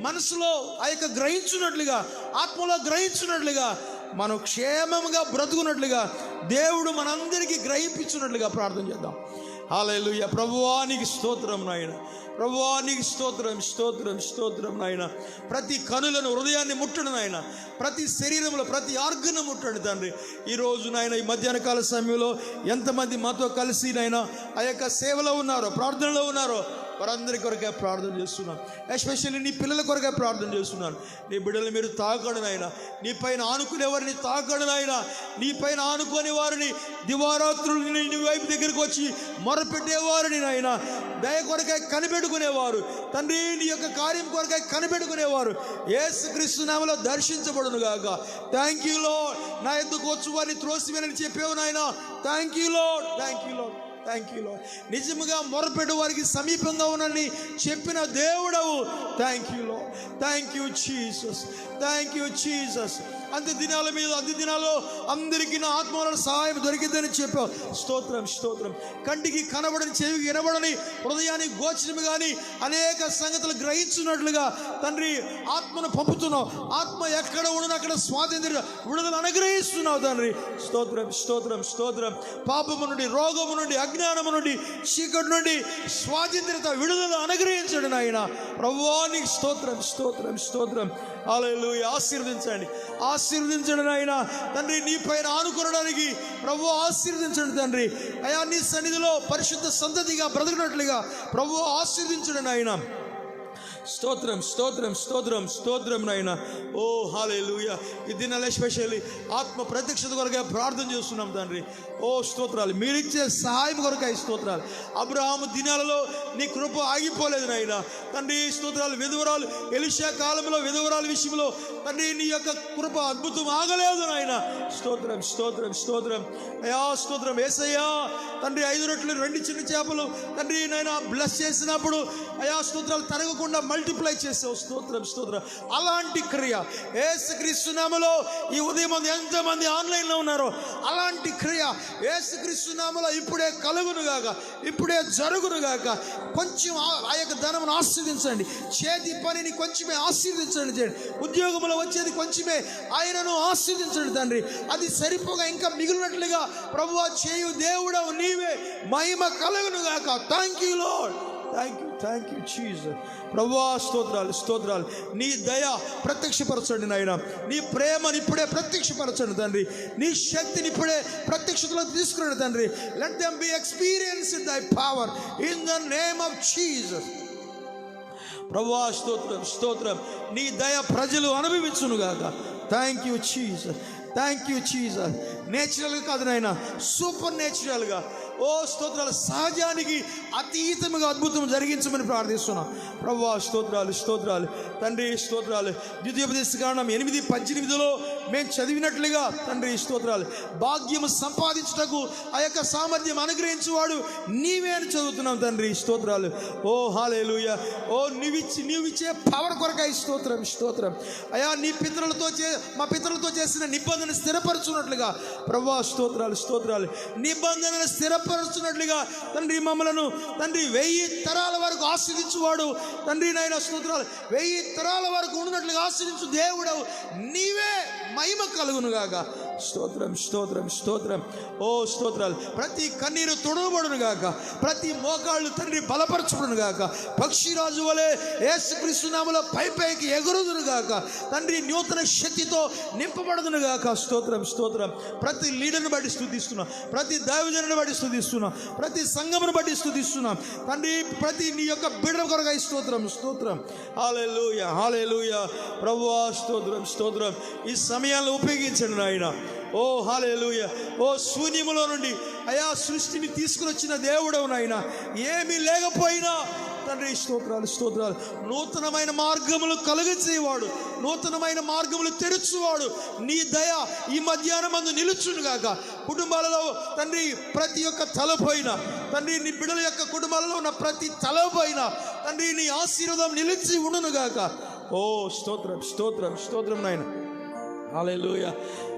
మనసులో ఆ యొక్క గ్రహించున్నట్లుగా, ఆత్మలో గ్రహించున్నట్లుగా, మనం క్షేమంగా బ్రతుకున్నట్లుగా దేవుడు మనందరికీ గ్రహింపించున్నట్లుగా ప్రార్థన చేద్దాం. హల్లెలూయా. ప్రభువా నీకు స్తోత్రం నాయన, ప్రభువా నీకు స్తోత్రం నాయన. ప్రతి కనులను, హృదయాన్ని ముట్టండి నాయన, ప్రతి శరీరంలో ప్రతి ఆర్గను ముట్టండి తండ్రి. ఈరోజు నాయన ఈ మధ్యాహ్న కాల సమయంలో ఎంతమంది మాతో కలిసి నాయన ఆ యొక్క సేవలో ఉన్నారో, ప్రార్థనలో ఉన్నారో, వారందరి కొరకే ప్రార్థన చేస్తున్నాను. ఎస్పెషల్లీ నీ పిల్లల కొరకే ప్రార్థన చేస్తున్నాను. నీ బిడ్డలు మీరు తాకడు నాయన, నీ పైన ఆనుకునే వారిని తాకడు నాయన, నీ పైన ఆనుకునే వారిని, దివారాత్రులు నీ వైపు దగ్గరికి వచ్చి మొరపెట్టేవారిని నాయన, దయ కొరకై కనిపెట్టుకునేవారు తండ్రి, నీ యొక్క కార్యం కొరకై కనిపెట్టుకునేవారు యేసుక్రీస్తు నామములో దర్శించబడును గాక. Thank you lord. నా ఎందుకు వచ్చు వారిని త్రోసివేనని చెప్పావు నాయన. Thank you lord. నిజముగా మొరపెట్టు వారికి సమీపంగా ఉన్నని చెప్పిన దేవుడవు. Thank you Jesus. అంత్య దినాల్లో అందరికీ నా ఆత్మల సహాయం దొరికిందని చెప్పావు. స్తోత్రం. కంటికి కనబడని, చెవికి వినబడని, హృదయానికి గోచరము కానీ అనేక సంగతులు గ్రహించున్నట్లుగా తండ్రి ఆత్మను పంపుతున్నావు. ఆత్మ ఎక్కడ ఉండను అక్కడ స్వాతంత్ర విడుదల అనుగ్రహిస్తున్నావు తండ్రి. స్తోత్రం. పాపము నుండి, రోగము నుండి, అజ్ఞానము నుండి, చీకటి నుండి స్వాతంత్రత విడుదల అనుగ్రహించండి నాయన. ప్రభువా నీకు స్తోత్రం. హల్లెలూయా. ఆశీర్వదించండి నాయన తండ్రి. నీ పైన ఆనుకోవడానికి ప్రభువా ఆశీర్వదించండి తండ్రి. అయా నీ సన్నిధిలో పరిశుద్ధ సంతతిగా బ్రతకనట్లుగా ప్రభువా ఆశీర్వదించండి నాయన. స్తోత్రం నాయన. ఓ హల్లెలూయా. ఈ దినాలు ఎస్పెషల్లీ ఆత్మ ప్రత్యక్షత కొరకై ప్రార్థన చేస్తున్నాం తండ్రి. ఓ స్తోత్రాలు. మీరిచ్చే సహాయం కొరకై స్తోత్రాలు. అబ్రహాము దినాలలో నీ కృప ఆగిపోలేదు నాయన తండ్రి. స్తోత్రాలు. విధవరాలు ఎలీషా కాలంలో విధవరాల విషయంలో తండ్రి నీ యొక్క కృప అద్భుతం ఆగలేదు నాయన. స్తోత్రం. అయా స్తోత్రం. యేసయ్యా తండ్రి 5 రొట్టెలు 2 చిన్న చేపలు తండ్రి నాయన బ్లెస్ చేసినప్పుడు అయా స్తోత్రాలు తరగకుండా మల్టిప్లై చేసావు. స్తోత్రం. అలాంటి క్రియ యేసుక్రీస్తు నామములో ఈ ఉదయం ఎంతమంది ఆన్లైన్లో ఉన్నారో అలాంటి క్రియ యేసుక్రీస్తు నామములో ఇప్పుడే కలుగును గాక, ఇప్పుడే జరుగును గాక. కొంచెం ఆ యొక్క ధనమును ఆశీర్వదించండి. చేతి పనిని కొంచెమే ఆశీర్వదించండి చేయండి. ఉద్యోగంలో వచ్చేది కొంచెమే ఆయనను ఆశీర్వదించండి తండ్రి. అది సరిపోగా ఇంకా మిగిలినట్లుగా ప్రభువా చేయు దేవుడవు నీవే, మహిమ కలుగును గాక. Thank you lord, thank you Jesus. ప్రభువా స్తోత్రాలు స్తోత్రాలు. నీ దయ ప్రత్యక్షపరచండి నాయన, నీ ప్రేమని ఇప్పుడే ప్రత్యక్షపరచండి తండ్రి, నీ శక్తిని ఇప్పుడే ప్రత్యక్షతలో తీసుకురండి తండ్రి. లెట్ దెమ్ బి ఎక్స్పీరియన్స్డ్ దై power in the name of Jesus. ప్రభువా స్తోత్రం స్తోత్రం. నీ దయ ప్రజలు అనుభవించును గాక. Thank you Jesus, thank you Jesus. నేచురల్గా కాదు నాయన, సూపర్ నేచురల్గా, ఓ స్తోత్రాలు, సహజానికి అతీతముగా అద్భుతం జరిగించమని ప్రార్థిస్తున్నాం. ప్రభువా స్తోత్రాలు స్తోత్రాలు తండ్రి స్తోత్రాలు. ద్వితీయోపదేశకాండం 8:18 మేము చదివినట్లుగా తండ్రి స్తోత్రాలు, భాగ్యము సంపాదించుటకు ఆ యొక్క సామర్థ్యం అనుగ్రహించేవాడు నీవే అని చదువుతున్నాం తండ్రి స్తోత్రాలు. ఓ హల్లెలూయా. ఓ నీవిచ్చే పవర్ కొరకై స్తోత్రం స్తోత్రం. అయా నీ మా పితరులతో చేసిన నిబంధన స్థిరపరచున్నట్లుగా ప్రభువా స్తోత్రాలు స్తోత్రాలు. నిబంధనను స్థిరపరచున్నట్లుగా తండ్రి మమ్మలను తండ్రి 1000 తరాల వరకు ఆశీర్వించువాడు తండ్రి నాయన స్తోత్రాలు. 1000 తరాల వరకు ఉన్నట్లుగా ఆశీర్వించు దేవుడవు నీవే, మహిమ కలుగును గాక. స్తోత్రం స్తోత్రం స్తోత్రం. ఓ స్తోత్రాలు. ప్రతి కన్నీరు తుడవబడును గాక, ప్రతి మోకాళ్ళు తండ్రి బలపరచబడును గాక. పక్షిరాజు వలె యేసుక్రీస్తు నామములో పైకి ఎగురుదును గాక తండ్రి. నూతన శక్తితో నింపబడును గాక. స్తోత్రం స్తోత్రం. ప్రతి లీడర్ని బట్టి స్తుతిస్తున్నాం, ప్రతి దైవజనుని బట్టి స్తుతిస్తున్నాం, ప్రతి సంఘమును బట్టి స్తుతిస్తున్నాం తండ్రి. ప్రతి నీ యొక్క బిడ్డ కొరకై స్తోత్రం స్తోత్రం. హల్లెలూయా హల్లెలూయా. ప్రభువా స్తోత్రం స్తోత్రం. ఈ సమయాన్ని ఉపయోగించండి నాయన. ఓ హల్లెలూయా. ఓ శూన్యములో నుండి అయా సృష్టిని తీసుకుని వచ్చిన దేవుడవు నాయన. ఏమీ లేకపోయినా తండ్రి స్తోత్రాలు స్తోత్రాలు. నూతనమైన మార్గములు కలుగచేవాడు, నూతనమైన మార్గములు తెరుచువాడు. నీ దయ ఈ మధ్యాహ్నం మందు నిలుచును గాక. కుటుంబాలలో తండ్రి ప్రతి ఒక్క తలపైన తండ్రి, నీ బిడ్డల యొక్క కుటుంబాలలో ఉన్న ప్రతి తలపైన తండ్రి నీ ఆశీర్వాదం నిలిచి ఉండును గాక. ఓ స్తోత్రం స్తోత్రం స్తోత్రం నాయన. హల్లెలూయా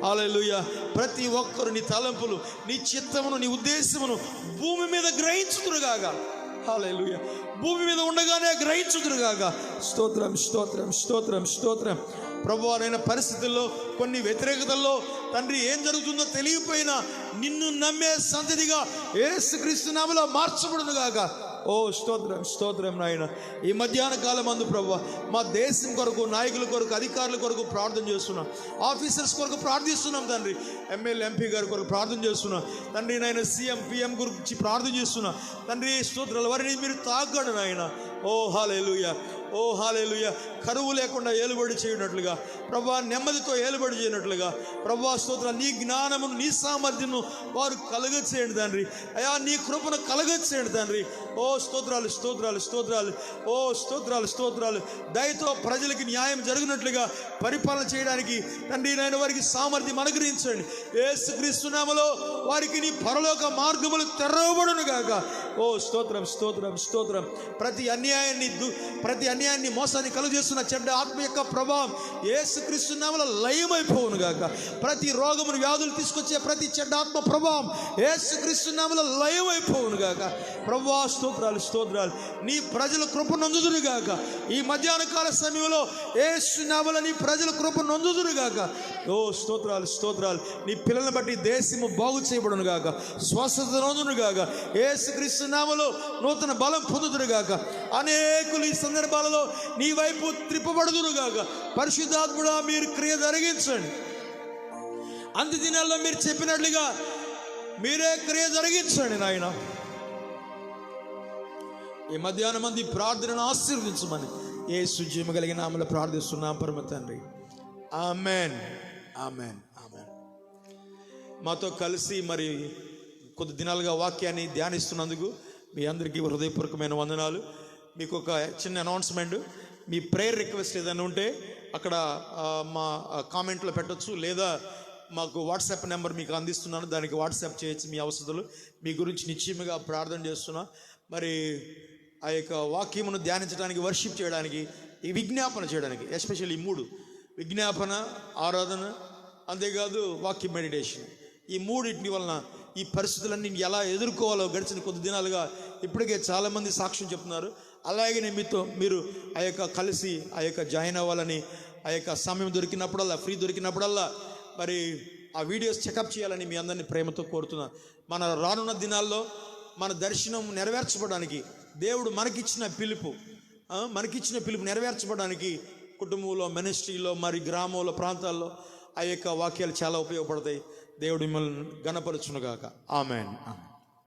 హల్లెలూయా. ప్రతి ఒక్కరు నీ తలంపులు, నీ చిత్తమును, నీ ఉద్దేశమును భూమి మీద గ్రహించుదురుగాక. హల్లెలూయా. భూమి మీద ఉండగానే గ్రహించుదురుగాక. స్తోత్రం స్తోత్రం స్తోత్రం స్తోత్రం. ప్రభువైన పరిస్థితుల్లో, కొన్ని వ్యతిరేకతల్లో తండ్రి ఏం జరుగుతుందో తెలియపోయినా నిన్ను నమ్మే సంతతిగా యేసుక్రీస్తు నామములో మార్చబడును గాక. ఓ స్తోత్రం స్తోత్రం నాయన. ఈ మధ్యాహ్న కాలం మందు ప్రభువా మా దేశం కొరకు, నాయకుల కొరకు, అధికారుల కొరకు ప్రార్థన చేస్తున్నాం. ఆఫీసర్స్ కొరకు ప్రార్థిస్తున్నాం తండ్రి. ఎమ్మెల్యే ఎంపీ గారి కొరకు ప్రార్థన చేస్తున్నాం తండ్రి నాయన. సీఎం పిఎం గురించి ప్రార్థన చేస్తున్నాం తండ్రి స్తోత్రాలు. వారిని మీరు తాకండి నాయన. ఓ హల్లెలూయా ఓ హల్లెలూయా. కరువు లేకుండా ఏలుబడి చేయనట్లుగా ప్రభువా, నెమ్మదితో ఏలుబడి చేయనట్లుగా ప్రభువా స్తోత్రాలు. నీ జ్ఞానమును, నీ సామర్థ్యము వారు కలగచేయండి తండ్రి. అయా నీ కృపను కలగచేయండి తండ్రి. ఓ స్తోత్రాలు స్తోత్రాలు స్తోత్రాలు. ఓ స్తోత్రాలు స్తోత్రాలు. దయతో ప్రజలకి న్యాయం జరిగినట్లుగా పరిపాలన చేయడానికి తండ్రి నాయన వారికి సామర్థ్యం అనుగ్రహించండి. యేసుక్రీస్తు నామములో వారికి నీ పరలోక మార్గములు తెరవబడును గాక. ఓ స్తోత్రం స్తోత్రం స్తోత్రం. ప్రతి అన్యాయాన్ని మోసాన్ని కలుగజేస్తున్న చెడ్డ ఆత్మ యొక్క ప్రభావం యేసుక్రీస్తు నామములో లయమైపోవును గాక. ప్రతి రోగమును, వ్యాధులు తీసుకొచ్చే ప్రతి చెడ్డ ఆత్మ ప్రభావం యేసుక్రీస్తు నామములో లయమైపోవును గాక. ప్రభువా స్తోత్రాలు స్తోత్రాలు. నీ ప్రజల కృప నొందుదురు గాక. ఈ మధ్యాహ్న కాల సమయంలో యేసు నామములో నీ ప్రజల కృప నొందుదురు గాక. ఓ స్తోత్రాలు స్తోత్రాలు. నీ పిల్లలను బట్టి దేశము బాగు చేయబడును గాక, స్వస్థత నొందును గాక. యేసుక్రీస్తు నామములో నూతన బలం పొందుదురు గాక. అనేకులు ఈ సందర్భాలలో నీ వైపు త్రిప్పబడుదురు గాక. పరిశుద్ధాత్ముడా మీరు క్రియ జరిగించండి. అంత్య దినాల్లో మీరు చెప్పినట్లుగా మీరే క్రియ జరిగించండి నాయన. ఈ మధ్యాహ్నం మంది ప్రార్థనను ఆశీర్వదించమని యేసు జీవము కలిగిన నామములో ప్రార్థిస్తున్నాం పరమ తండ్రి. Amen amen amen. మాతో కలిసి మరి కొద్ది దినాలుగా వాక్యాన్ని ధ్యానిస్తున్నందుకు మీ అందరికీ హృదయపూర్వకమైన వందనాలు. మీకు ఒక చిన్న అనౌన్స్మెంట్. మీ ప్రేయర్ రిక్వెస్ట్ ఏదైనా ఉంటే అక్కడ మా కామెంట్లో పెట్టచ్చు, లేదా మాకు వాట్సాప్ నెంబర్ మీకు అందిస్తున్నాను, దానికి వాట్సాప్ చేయొచ్చు మీ అవసరాలు. మీ గురించి నిశ్చయముగా ప్రార్థన చేస్తున్నా. మరి ఆ యొక్క వాక్యమును ధ్యానించడానికి, వర్షిప్ చేయడానికి, ఈ విజ్ఞాపన చేయడానికి, ఎస్పెషల్లీ ఈ 3 విజ్ఞాపన, ఆరాధన, అంతేకాదు వాక్య మెడిటేషన్, ఈ 3 వలన ఈ పరిస్థితులన్నీ ఎలా ఎదుర్కోవాలో గడిచిన కొద్ది దినాలుగా ఇప్పటికే చాలామంది సాక్ష్యం చెప్తున్నారు. అలాగే మీతో మీరు ఆ యొక్క కలిసి ఆ యొక్క జాయిన్ అవ్వాలని, ఆ యొక్క సమయం దొరికినప్పుడల్లా, ఫ్రీ దొరికినప్పుడల్లా మరి ఆ వీడియోస్ చెకప్ చేయాలని మీ అందరినీ ప్రేమతో కోరుతున్నాను. మన రానున్న దినాల్లో మన దర్శనం నెరవేర్చబడడానికి దేవుడు మనకిచ్చిన పిలుపు నెరవేర్చబడడానికి కుటుంబంలో, మినిస్ట్రీలో, మరి గ్రామంలో, ప్రాంతాల్లో ఆ యొక్క వాక్యాలు చాలా ఉపయోగపడతాయి. దేవుడు మిమ్మల్ని ఘనపరచునుగాక. ఆమేన్.